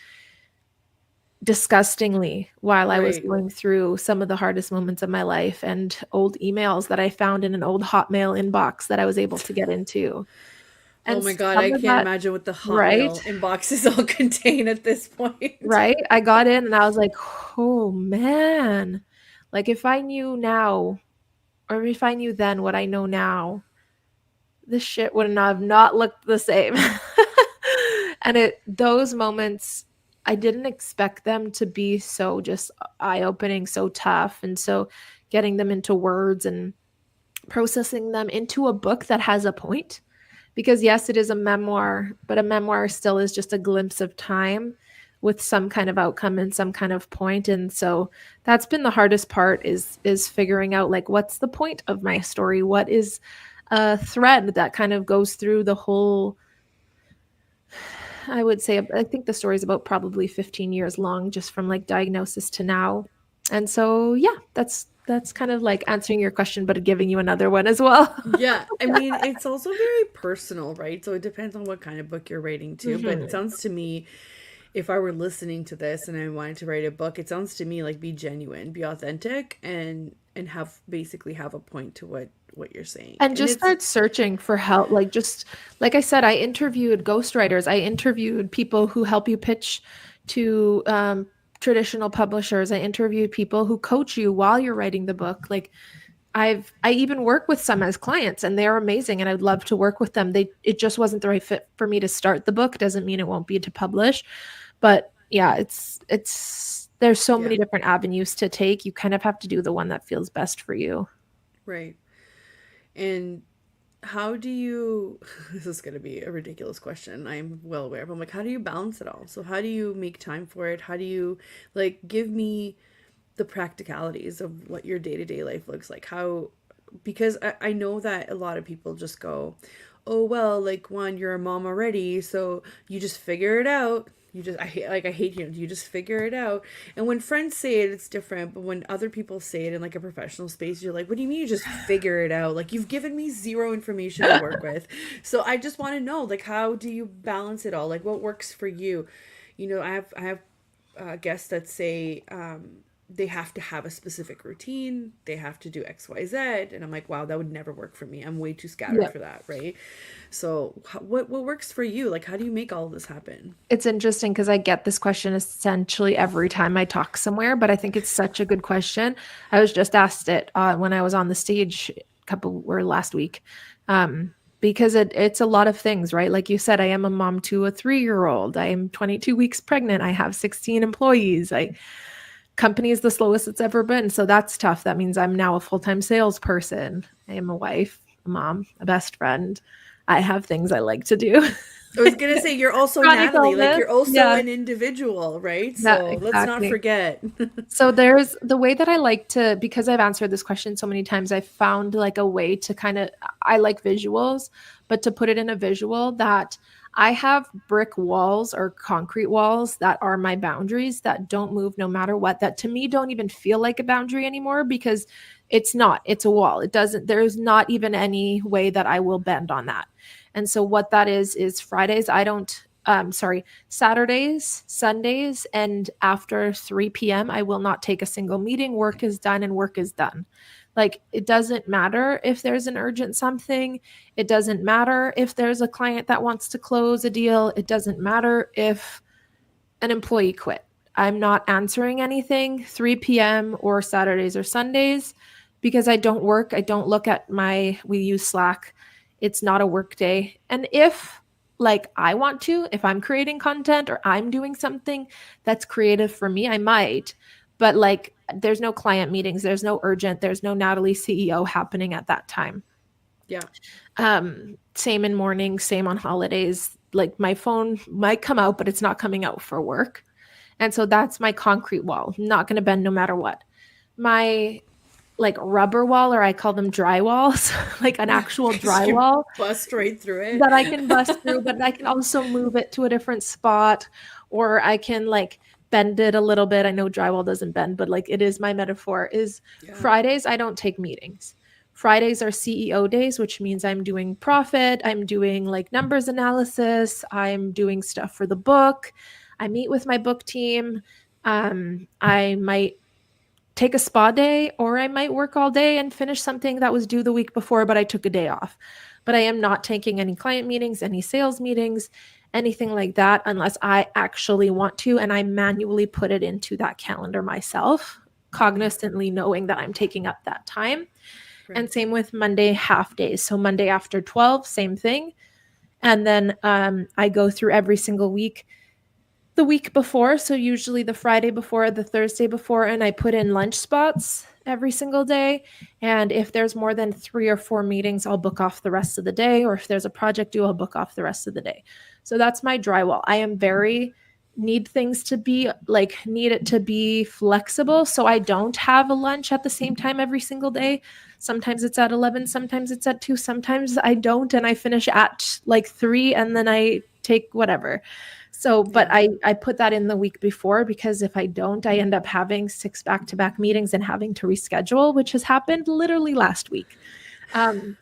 S2: disgustingly while I was going through some of the hardest moments of my life, and old emails that I found in an old Hotmail inbox that I was able to get into.
S1: Oh
S2: And
S1: my God,
S2: some
S1: I
S2: of
S1: can't
S2: that,
S1: imagine what the
S2: right?
S1: Hotmail inboxes all contain at this point.
S2: Right? I got in and I was like, oh man, like if I knew now, or if I knew then what I know now, this shit would have not looked the same. And those moments, I didn't expect them to be so just eye-opening, so tough. And so getting them into words and processing them into a book that has a point. Because yes, it is a memoir, but a memoir still is just a glimpse of time with some kind of outcome and some kind of point. And so that's been the hardest part, is figuring out like what's the point of my story? What is a thread that kind of goes through the whole, I would say, I think the story is about probably 15 years long, just from like diagnosis to now. And so, yeah, that's kind of like answering your question, but giving you another one as well.
S1: Yeah, I mean, it's also very personal, right? So it depends on what kind of book you're writing too. But it
S2: Mhm.
S1: sounds to me, if I were listening to this and I wanted to write a book, it sounds to me like be genuine, be authentic, and have a point to what you're saying.
S2: And
S1: And
S2: just
S1: it's
S2: start searching for help. Like just like I said, I interviewed ghostwriters. I interviewed people who help you pitch to traditional publishers. I interviewed people who coach you while you're writing the book. Like I even work with some as clients, and they're amazing, and I'd love to work with them. It just wasn't the right fit for me to start the book. Doesn't mean it won't be to publish. But yeah, it's there's so
S1: yeah,
S2: many different avenues to take. You kind of have to do the one that feels best for you.
S1: right. And how do you this is going to be a ridiculous question, I'm well aware, but I'm like, how do you balance it all? So how do you make time for it? How do you, like, give me the practicalities of what your day-to-day life looks like? How, because I know that a lot of people just go, oh well, like, one, you're a mom already, so you just figure it out. You just, I hate, you just figure it out. And when friends say it, it's different. But when other people say it in like a professional space, you're like, what do you mean you just figure it out? Like, you've given me zero information to work with. So I just want to know, like, how do you balance it all? Like, what works for you? I have guests that say they have to have a specific routine, they have to do XYZ, and I'm like, wow, that would never work for me. I'm way too scattered
S2: Yeah.
S1: for that, right? So what works for you? Like, how do you make all of this happen?
S2: It's interesting because I get this question essentially every time I talk somewhere, but I think it's such a good question. I was just asked it when I was on the stage last week. Because it's a lot of things, right? Like you said, I am a mom to a 3-year-old. I am 22 weeks pregnant. I have 16 employees. Company is the slowest it's ever been. So that's tough. That means I'm now a full-time salesperson. I am a wife, a mom, a best friend. I have things I like to do.
S1: I was gonna say you're also
S2: Chronic
S1: Natalie, like
S2: illness.
S1: you're also
S2: Yeah,
S1: an individual, right?
S2: yeah,
S1: So let's not
S2: exactly.
S1: forget.
S2: So there's the way that I like to, because I've answered this question so many times, I found like a way to kind of, I like visuals, but to put it in a visual that I have brick walls or concrete walls that are my boundaries that don't move no matter what, that to me don't even feel like a boundary anymore because it's not, it's a wall. It doesn't, there's not even any way that I will bend on that. And so what that is Fridays, I don't, sorry, Saturdays, Sundays, and after 3 p.m., I will not take a single meeting. Work is done and work is done. Like, it doesn't matter if there's an urgent something. It doesn't matter if there's a client that wants to close a deal. It doesn't matter if an employee quit. I'm not answering anything 3 p.m. or Saturdays or Sundays because I don't work. I don't look at we use Slack. It's not a work day. And if like I want to, if I'm creating content or I'm doing something that's creative for me, I might. But like there's no client meetings, there's no urgent, there's no Natalie CEO happening at that time.
S1: Yeah.
S2: Same in morning, same on holidays. Like my phone might come out, but it's not coming out for work. And so that's my concrete wall, not going to bend no matter what. My like rubber wall, or I call them dry walls, like an actual
S1: Because you can
S2: drywall
S1: bust right through it.
S2: that I can bust through, but I can also move it to a different spot, or I can like bend it a little bit. I know drywall doesn't bend, but like it is my metaphor is
S1: Yeah.
S2: Fridays, I don't take meetings. Fridays are CEO days, which means I'm doing profit, I'm doing like numbers analysis, I'm doing stuff for the book. I meet with my book team. I might take a spa day, or I might work all day and finish something that was due the week before, but I took a day off. But I am not taking any client meetings, any sales meetings, anything like that, unless I actually want to. And I manually put it into that calendar myself,
S1: Yeah.
S2: cognizantly knowing that I'm taking up that time. And
S1: Right.
S2: same with Monday half days. So Monday after 12, same thing. And then I go through every single week the week before. So usually the Friday before, the Thursday before, and I put in lunch spots every single day. And if there's more than 3 or 4 meetings, I'll book off the rest of the day. Or if there's a project due, I'll book off the rest of the day. So that's my drywall. I am very need things to be like need it to be flexible, so I don't have a lunch at the same time every single day. Sometimes it's at 11, sometimes it's at 2, sometimes I don't, and I finish at like 3 and then I take whatever. So, but
S1: Yeah.
S2: I put that in the week before because if I don't, I end up having 6 back-to-back meetings and having to reschedule, which has happened literally last week. Um,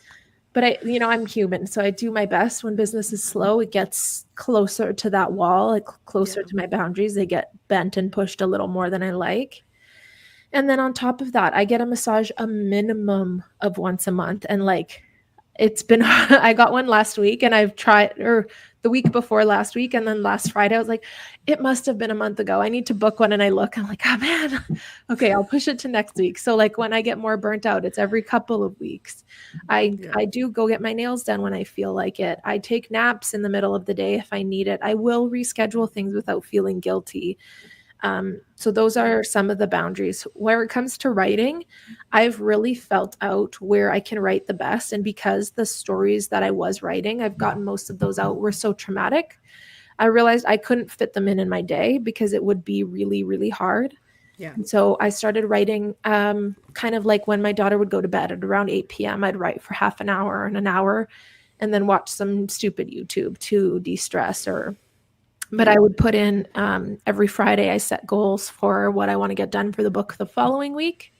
S2: but I'm human, so I do my best. When business is slow, it gets closer to that wall, like closer
S1: Yeah.
S2: to my boundaries. They get bent and pushed a little more than I like. And then on top of that, I get a massage a minimum of once a month. And like it's been I got one last week and I've tried, or the week before last week, and then last Friday I was like, it must have been a month ago. I need to book one. And I'm like, oh man, okay, I'll push it to next week. So like when I get more burnt out, it's every couple of weeks. I
S1: Yeah.
S2: I do go get my nails done when I feel like it. I take naps in the middle of the day if I need it. I will reschedule things without feeling guilty. So those
S1: Yeah.
S2: are some of the boundaries. Where it comes to writing, I've really felt out where I can write the best. And because the stories that I was writing, I've gotten most of those out, were so traumatic, I realized I couldn't fit them in my day because it would be really, really hard.
S1: Yeah.
S2: And so I started writing kind of like when my daughter would go to bed at around 8 p.m., I'd write for half an hour and an hour and then watch some stupid YouTube to de-stress. But
S1: Yeah.
S2: I would put in every Friday, I set goals for what I want to get done for the book the following week.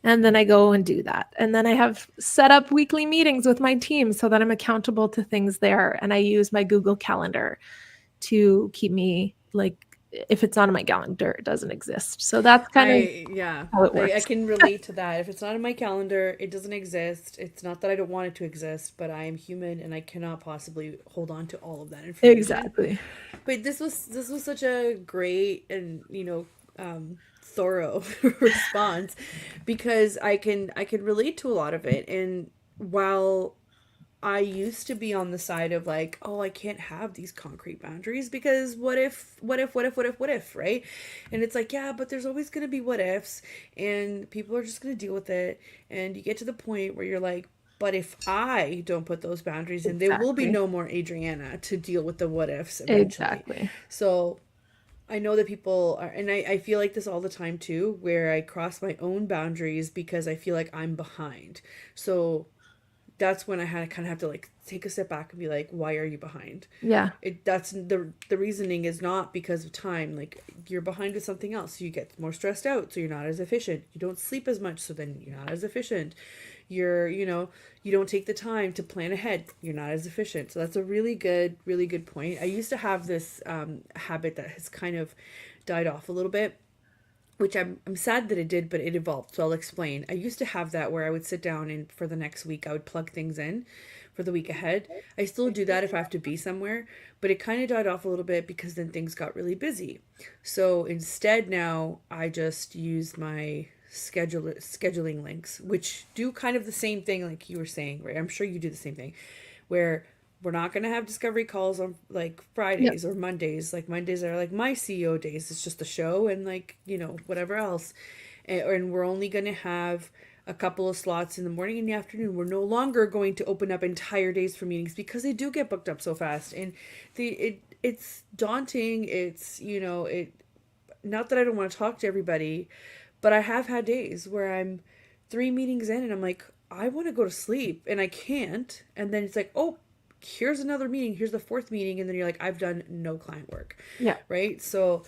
S2: And then I go and do that. And then I have set up weekly meetings with my team so that I'm accountable to things there. And I use my Google Calendar to keep me like if it's not in my calendar, it doesn't exist. So that's kind of
S1: Yeah,
S2: how it
S1: I
S2: works.
S1: can relate to that. If it's not in my calendar, it doesn't exist. It's not that I don't want it to exist, but I am human and I cannot possibly hold on to all of that information.
S2: Exactly.
S1: But this was such a great and, thorough response, because I can relate to a lot of it. And while I used to be on the side of like, oh, I can't have these concrete boundaries because what if, right? And it's like, yeah, but there's always going to be what ifs, and people are just going to deal with it. And you get to the point where you're like, but if I don't put those boundaries in, there will be
S2: Exactly.
S1: no more Adriana to deal with the what ifs eventually.
S2: Exactly.
S1: So I know that people are, and I feel like this all the time too, where I cross my own boundaries because I feel like I'm behind. So that's when I had to kind of have to like take a step back and be like, why are you behind?
S2: Yeah.
S1: That's the reasoning is not because of time. Like, you're behind with something else. You get more stressed out, so you're not as efficient. You don't sleep as much, so then you're not as efficient. You don't take the time to plan ahead. You're not as efficient. So that's a really good point. I used to have this habit that has kind of died off a little bit, which I'm sad that it did, but it evolved. So I'll explain. I used to have that where I would sit down and for the next week I would plug things in for the week ahead. I still do that if I have to be somewhere, but it kind of died off a little bit because then things got really busy. So instead now I just use my scheduling links, which do kind of the same thing like you were saying, right? I'm sure you do the same thing, where we're not going to have discovery calls on like
S2: Yep.
S1: Fridays or Mondays. Like Mondays are like my CEO days. It's just the show and like, whatever else. And we're only going to have a couple of slots in the morning and the afternoon. We're no longer going to open up entire days for meetings because they do get booked up so fast. And it's daunting. It not that I don't want to talk to everybody, but I have had days where I'm 3 meetings in and I'm like, I want to go to sleep and I can't. And then it's like, oh, here's another meeting. Here's the fourth meeting. And then you're like, I've done no client work.
S2: Yeah.
S1: Right. So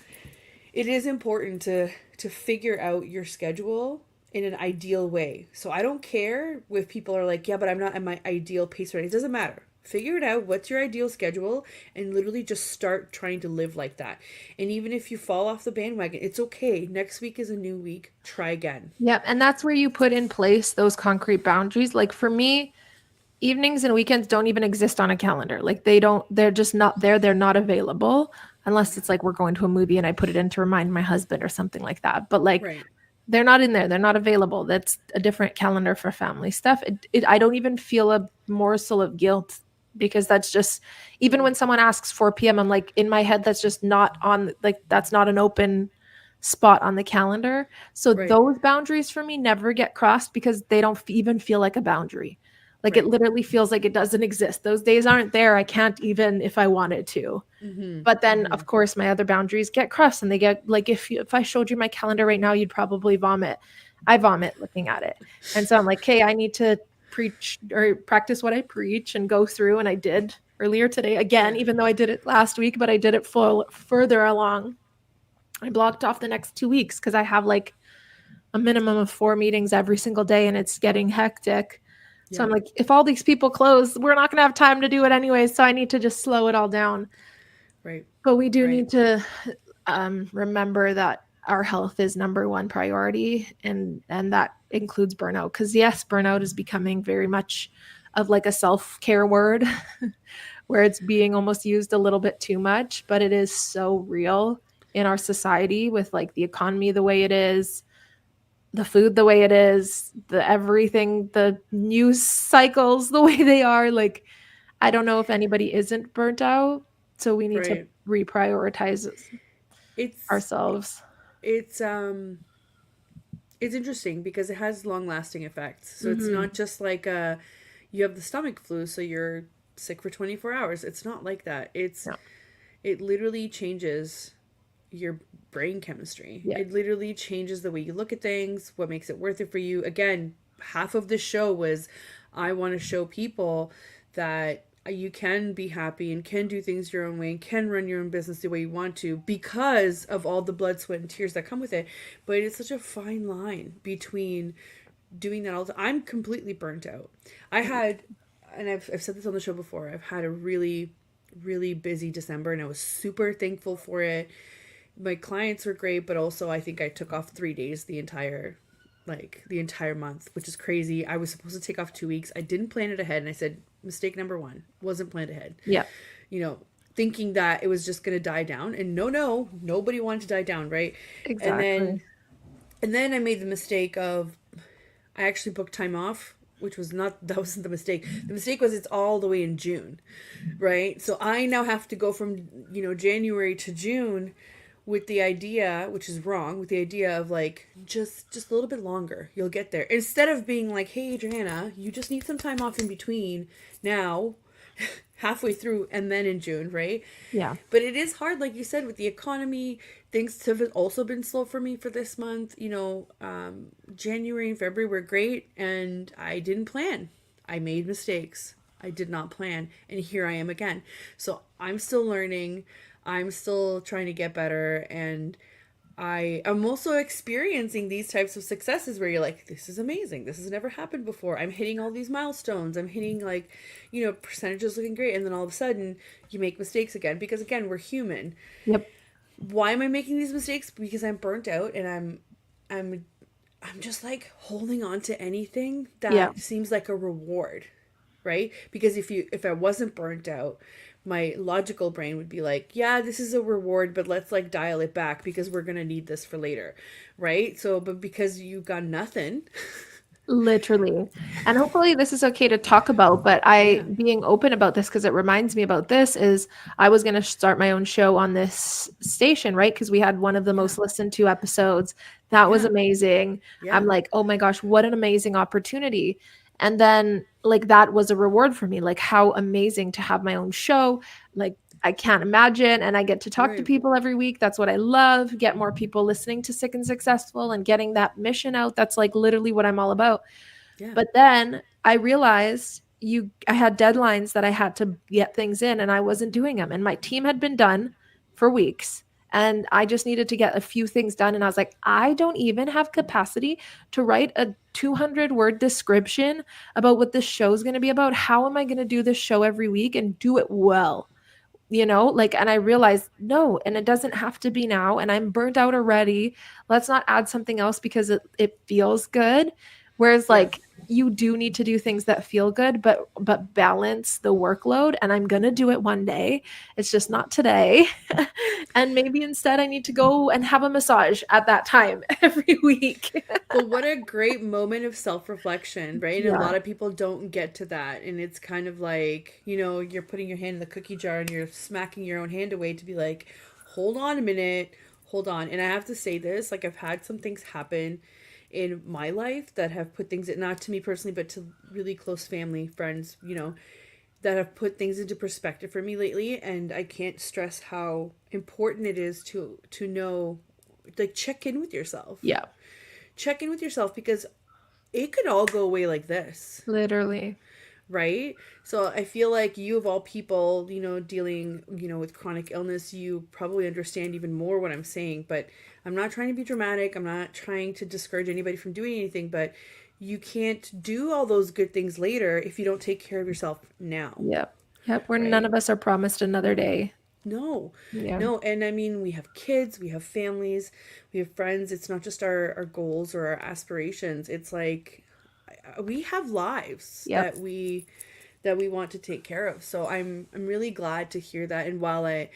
S1: it is important to figure out your schedule in an ideal way. So I don't care if people are like, yeah, but I'm not at my ideal pace right. It doesn't matter. Figure it out. What's your ideal schedule? And literally just start trying to live like that. And even if you fall off the bandwagon, it's okay. Next week is a new week. Try again.
S2: Yeah. And that's where you put in place those concrete boundaries. Like for me, evenings and weekends don't even exist on a calendar. Like they're just not there. They're not available unless it's like we're going to a movie and I put it in to remind my husband or something like that. But like
S1: Right.
S2: they're not in there. They're not available. That's a different calendar for family stuff. I don't even feel a morsel of guilt because that's just, even when someone asks 4 p.m., I'm like, in my head, that's just not on, like, that's not an open spot on the calendar. So
S1: Right.
S2: those boundaries for me never get crossed because they don't even feel like a boundary. Like it
S1: Right.
S2: literally feels like it doesn't exist. Those days aren't there. I can't even if I wanted to.
S1: Mm-hmm.
S2: But then,
S1: Mm-hmm.
S2: of course, my other boundaries get crossed, and they get like if I showed you my calendar right now, you'd probably vomit. I vomit looking at it, and so I'm like, hey, I need to preach or practice what I preach and go through, and I did earlier today again,
S1: Yeah.
S2: even though I did it last week, but I did it full further along. I blocked off the next 2 weeks because I have like a minimum of 4 meetings every single day, and it's getting hectic. So
S1: Yeah.
S2: I'm like, if all these people close, we're not going to have time to do it anyways. So I need to just slow it all down.
S1: Right.
S2: But we do
S1: Right.
S2: need to remember that our health is number one priority, and that includes burnout. Because yes, burnout is becoming very much of like a self-care word, where it's being almost used a little bit too much, but it is so real in our society with like the economy the way it is, the food the way it is, the everything, the news cycles the way they are. Like, I don't know if anybody isn't burnt out. So we need to
S1: Right.
S2: reprioritize
S1: It's
S2: ourselves.
S1: it's it's interesting because it has long lasting effects. So it's
S2: Mm-hmm.
S1: not just like you have the stomach flu, so you're sick for 24 hours. It's not like that.
S2: No.
S1: It literally changes your brain chemistry.
S2: Yeah.
S1: It literally changes the way you look at things, what makes it worth it for you. Again, half of the show was I want to show people that you can be happy and can do things your own way and can run your own business the way you want to because of all the blood, sweat, and tears that come with it. But it's such a fine line between doing that all the time. I'm completely burnt out. I had, and I've said this on the show before, I've had a really really busy December, and I was super thankful for it. My clients were great, but also I think I took off 3 days the entire month, which is crazy. I was supposed to take off 2 weeks. I didn't plan it ahead, and I said mistake number one, wasn't planned ahead.
S2: Yeah,
S1: You know, thinking that it was just gonna die down, and no, nobody wanted to die down, right? And
S2: exactly.
S1: then and then I made the mistake of I actually booked time off, which was not that wasn't the mistake. The mistake was it's all the way in June, right? So I now have to go from January to June with the idea, which is wrong, with the idea of like just a little bit longer, you'll get there. Instead of being like, hey Adriana, you just need some time off in between now, halfway through and then in June, right?
S2: Yeah.
S1: But it is hard, like you said, with the economy. Things have also been slow for me for this month. January and February were great, and I didn't plan. I made mistakes. I did not plan, and here I am again. So I'm still learning. I'm still trying to get better, and I'm also experiencing these types of successes where you're like, this is amazing. This has never happened before. I'm hitting all these milestones. I'm hitting like, percentages looking great. And then all of a sudden you make mistakes again because again, we're human.
S2: Yep.
S1: Why am I making these mistakes? Because I'm burnt out and I'm just like holding on to anything
S2: Yeah.
S1: that seems like a reward, right? Because if I wasn't burnt out, my logical brain would be like, yeah, this is a reward, but let's like dial it back because we're going to need this for later, right? So, but because you got nothing.
S2: Literally. And hopefully this is okay to talk about, but I
S1: Yeah.
S2: being open about this because it reminds me about this is I was going to start my own show on this station, right? Because we had one of the
S1: Yeah.
S2: most listened to episodes. That was
S1: Yeah.
S2: amazing.
S1: Yeah.
S2: I'm like, "Oh my gosh, what an amazing opportunity." And then like that was a reward for me. Like how amazing to have my own show. Like I can't imagine. And I get to talk to
S1: Right.
S2: people every week. That's what I love. Get more people listening to Sick and Successful and getting that mission out. That's like literally what I'm all about.
S1: Yeah.
S2: But then I realized I had deadlines that I had to get things in and I wasn't doing them. And my team had been done for weeks. And I just needed to get a few things done. And I was like, I don't even have capacity to write a 200-word description about what this show is going to be about. How am I going to do this show every week and do it well? Like, and I realized no, and it doesn't have to be now. And I'm burnt out already. Let's not add something else because it feels good. Whereas
S1: Yeah.
S2: like you do need to do things that feel good, but balance the workload. And I'm gonna do it one day. It's just not today. And maybe instead I need to go and have a massage at that time every week.
S1: But what a great moment of self-reflection, right? And a
S2: Yeah.
S1: lot of people don't get to that. And it's kind of like, you're putting your hand in the cookie jar and you're smacking your own hand away to be like, hold on a minute, hold on. And I have to say this, like I've had some things happen in my life that have put things, not to me personally, but to really close family, friends, that have put things into perspective for me lately. And I can't stress how important it is to know, like, check in with yourself.
S2: Yeah.
S1: Check in with yourself because it could all go away like this,
S2: Literally.
S1: right? So I feel like you of all people, dealing, with chronic illness, you probably understand even more what I'm saying, but I'm not trying to be dramatic. I'm not trying to discourage anybody from doing anything, but you can't do all those good things later if you don't take care of yourself now,
S2: Yep. Yep. Where none
S1: right?
S2: of us are promised another day.
S1: No,
S2: Yeah.
S1: no. And I mean, we have kids, we have families, we have friends. It's not just our goals or our aspirations. It's like we have lives
S2: Yep.
S1: that we want to take care of. So I'm really glad to hear that. And while I,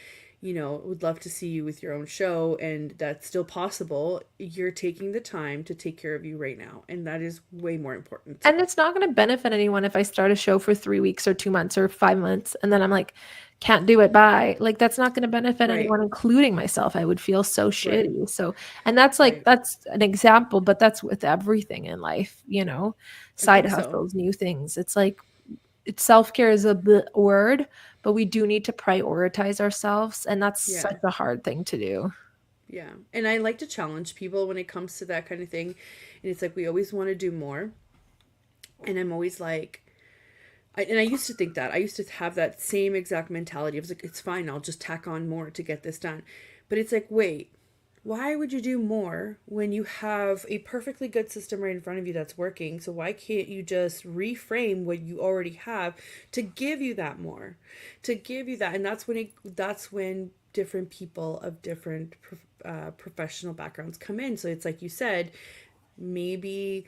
S1: would love to see you with your own show and that's still possible, you're taking the time to take care of you right now. And that is way more important.
S2: And it's not going to benefit anyone if I start a show for 3 weeks or 2 months or 5 months and then I'm like, can't do it. Bye. Like, that's not going to benefit
S1: Right.
S2: anyone, including myself. I would feel so
S1: Right.
S2: shitty. So, and that's like,
S1: Right.
S2: that's an example, but that's with everything in life,
S1: I
S2: side
S1: think so.
S2: hustles, new things. It's like, self care is a word, but we do need to prioritize ourselves. And that's
S1: Yeah.
S2: such a hard thing to do.
S1: Yeah. And I like to challenge people when it comes to that kind of thing. And it's like we always want to do more. And I'm always like, and I used to think that. I used to have that same exact mentality. I was like, it's fine. I'll just tack on more to get this done. But it's like, wait, Why would you do more when you have a perfectly good system right in front of you that's working? So why can't you just reframe what you already have to give you that more, to give you that? And that's when different people of different professional backgrounds come in. So it's like you said, maybe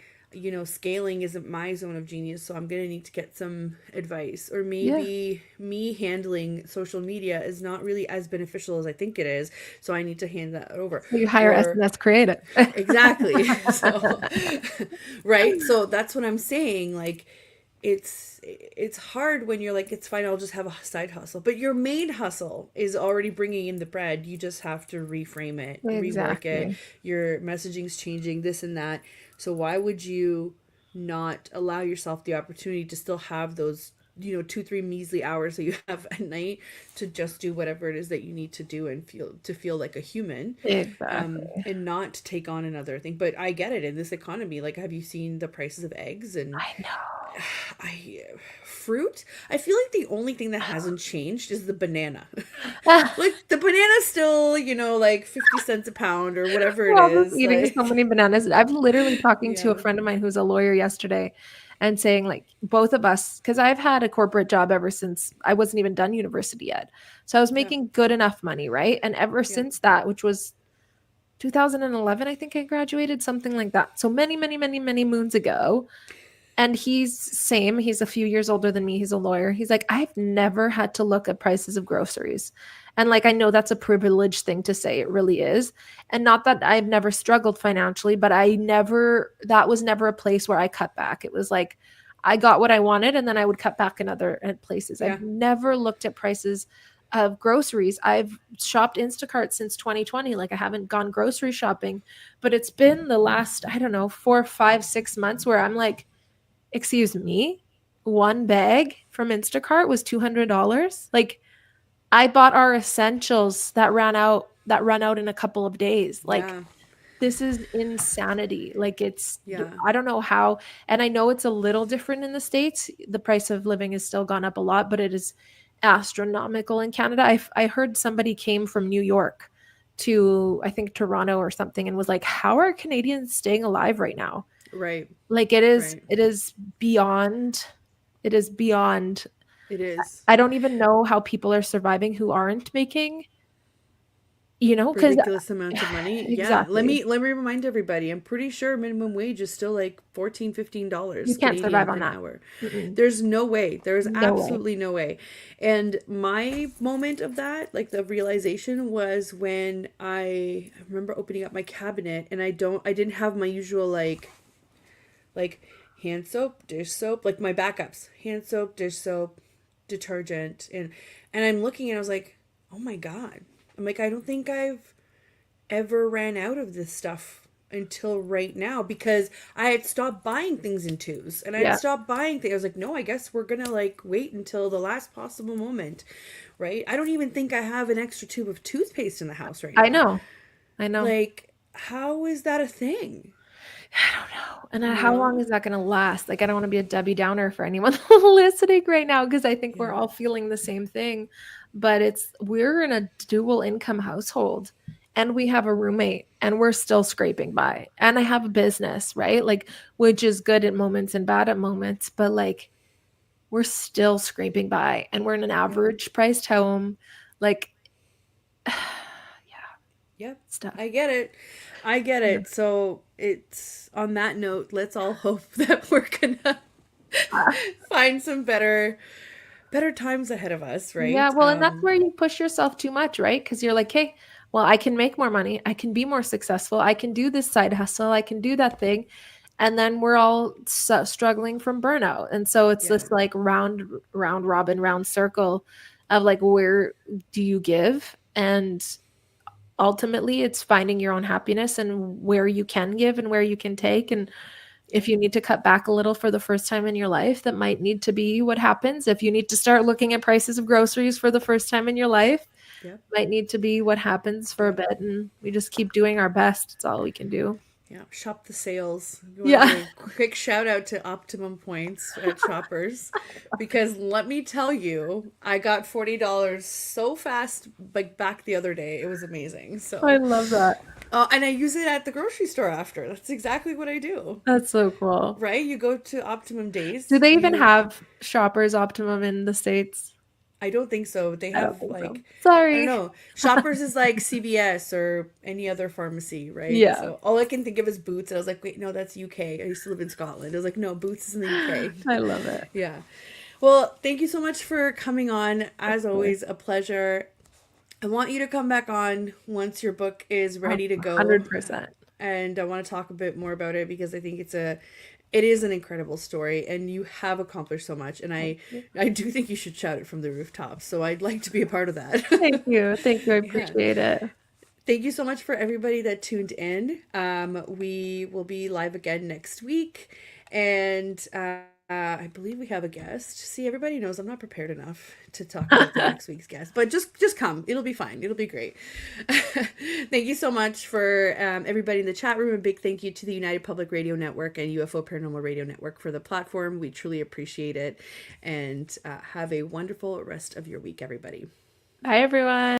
S1: scaling isn't my zone of genius, so I'm going to need to get some advice. Or
S2: Yeah.
S1: maybe me handling social media is not really as beneficial as I think it is, so I need to hand that over.
S2: So you hire
S1: Or
S2: S&S Creative.
S1: exactly. So right, so that's what I'm saying. Like, it's hard when you're like, it's fine, I'll just have a side hustle, but your main hustle is already bringing in the bread. You just have to reframe it, rework it.
S2: Exactly.
S1: Your messaging's changing, this and that. So why would you not allow yourself the opportunity to still have those 2-3 measly hours that you have at night to just do whatever it is that you need to do and feel like a human,
S2: Exactly.
S1: and not take on another thing. But I get it, in this economy, like, have you seen the prices of eggs and
S2: I know.
S1: I fruit? I feel like the only thing that hasn't changed is the banana.
S2: Ah,
S1: Like, the banana's still, like 50 cents a pound or whatever it
S2: we're all just
S1: is.
S2: eating so
S1: Like,
S2: many bananas. I've literally talking to a
S1: yeah,
S2: friend of mine who's a lawyer yesterday and saying like both of us, because I've had a corporate job ever since I wasn't even done university yet. So I was
S1: yeah,
S2: making good enough money, right? And ever
S1: yeah,
S2: since that, which was 2011, I think I graduated, something like that. So many, many, many, many moons ago. And he's a few years older than me. He's a lawyer. He's like, I've never had to look at prices of groceries. And like, I know that's a privileged thing to say. It really is. And not that I've never struggled financially, but that was never a place where I cut back. It was like, I got what I wanted and then I would cut back in other places.
S1: yeah,
S2: I've never looked at prices of groceries. I've shopped Instacart since 2020. Like, I haven't gone grocery shopping, but it's been the last, I don't know, 4, 5, 6 months where I'm like, excuse me, one bag from Instacart was $200. Like, I bought our essentials that run out in a couple of days. Like,
S1: yeah,
S2: this is insanity. Like,
S1: yeah.
S2: I don't know how, and I know it's a little different in the States. The price of living has still gone up a lot, but it is astronomical in Canada. I heard somebody came from New York to, I think, Toronto or something, and was like, how are Canadians staying alive right now?
S1: Right,
S2: Like,
S1: right.
S2: it is beyond, it is beyond.
S1: It is
S2: I don't even know how people are surviving who aren't making, because
S1: ridiculous amounts of money. Yeah, let
S2: exactly.
S1: me let me remind everybody. I'm pretty sure minimum wage is still like 14,
S2: You
S1: $15
S2: can't survive
S1: Canadian
S2: on
S1: an
S2: that.
S1: hour.
S2: Mm-mm.
S1: There's no way. There's
S2: No way.
S1: absolutely no way. And my moment of that, like the realization, was when I remember opening up my cabinet, and I didn't have my usual like hand soap, dish soap, like my backups, hand soap, dish soap, detergent, and I'm looking and I was like, oh my god. I'm like, I don't think I've ever ran out of this stuff until right now, because I had stopped buying things in twos, and I had
S2: Yeah,
S1: stopped buying things. I was like, no, I guess we're gonna like wait until the last possible moment, right? I don't even think I have an extra tube of toothpaste in the house right
S2: I
S1: now.
S2: know. I know.
S1: Like, how is that a thing?
S2: I don't know. And
S1: You
S2: how long
S1: know?
S2: is that going to last? Like, I don't want to be a Debbie Downer for anyone listening right now, because I think we're
S1: Yeah.
S2: all feeling the same thing. But we're in a dual income household and we have a roommate and we're still scraping by. And I have a business, right? Like, which is good at moments and bad at moments, but like, we're still scraping by and we're in an
S1: Yep.
S2: average priced home. Like, yeah,
S1: Yep.
S2: stuff.
S1: I get it. I get
S2: Yeah.
S1: it. So it's on that note, let's all hope that we're gonna find some better times ahead of us,
S2: Yeah,
S1: right?
S2: well, and that's where you push yourself too much, right? Because you're like, hey, well, I can make more money. I can be more successful. I can do this side hustle. I can do that thing. And then we're all struggling from burnout. And so it's
S1: Yeah.
S2: this like round robin, round circle of like, where do you give? And ultimately, it's finding your own happiness and where you can give and where you can take. And if
S1: Yep.
S2: you need to cut back a little for the first time in your life, that might need to be what happens. If you need to start looking at prices of groceries for the first time in your life,
S1: Yep.
S2: might need to be what happens for a
S1: Yep.
S2: bit. And we just keep doing our best. It's all we can do.
S1: Yeah. Shop the sales. You want to
S2: Yeah.
S1: give a quick shout out to Optimum Points at Shoppers, because let me tell you, I got $40 so fast, like back the other day. It was amazing.
S2: I
S1: So
S2: love that.
S1: And I use it at the grocery store after. That's exactly what I do.
S2: That's so cool.
S1: Right? You go to Optimum
S2: Do
S1: Days,
S2: they even
S1: you
S2: have Shoppers Optimum in the States?
S1: I don't think so. They
S2: I don't
S1: have
S2: think so.
S1: like I don't
S2: Sorry.
S1: know. Shoppers is like CVS or any other pharmacy, right?
S2: Yeah,
S1: So all I can think of is Boots. And I was like, wait, no, that's UK. I used to live in Scotland. I was like, no, Boots is in the UK.
S2: I love it.
S1: Yeah. Well, thank you so much for coming on.
S2: Of
S1: As
S2: course.
S1: always, a pleasure. I want you to come back on once your book is ready to go.
S2: 100%.
S1: And I want to talk a bit more about it because I think it is an incredible story and you have accomplished so much and
S2: Thank you.
S1: I do think you should shout it from the rooftops. So I'd like to be a part of that.
S2: Thank you. Thank you. I
S1: Yeah.
S2: appreciate it.
S1: Thank you so much for everybody that tuned in. We will be live again next week, and I believe we have a guest. See, everybody knows I'm not prepared enough to talk about the next week's guest, but just come. It'll be fine. It'll be great. Thank you so much for everybody in the chat room. A big thank you to the United Public Radio Network and UFO Paranormal Radio Network for the platform. We truly appreciate it, and have a wonderful rest of your week, everybody.
S2: Bye, everyone.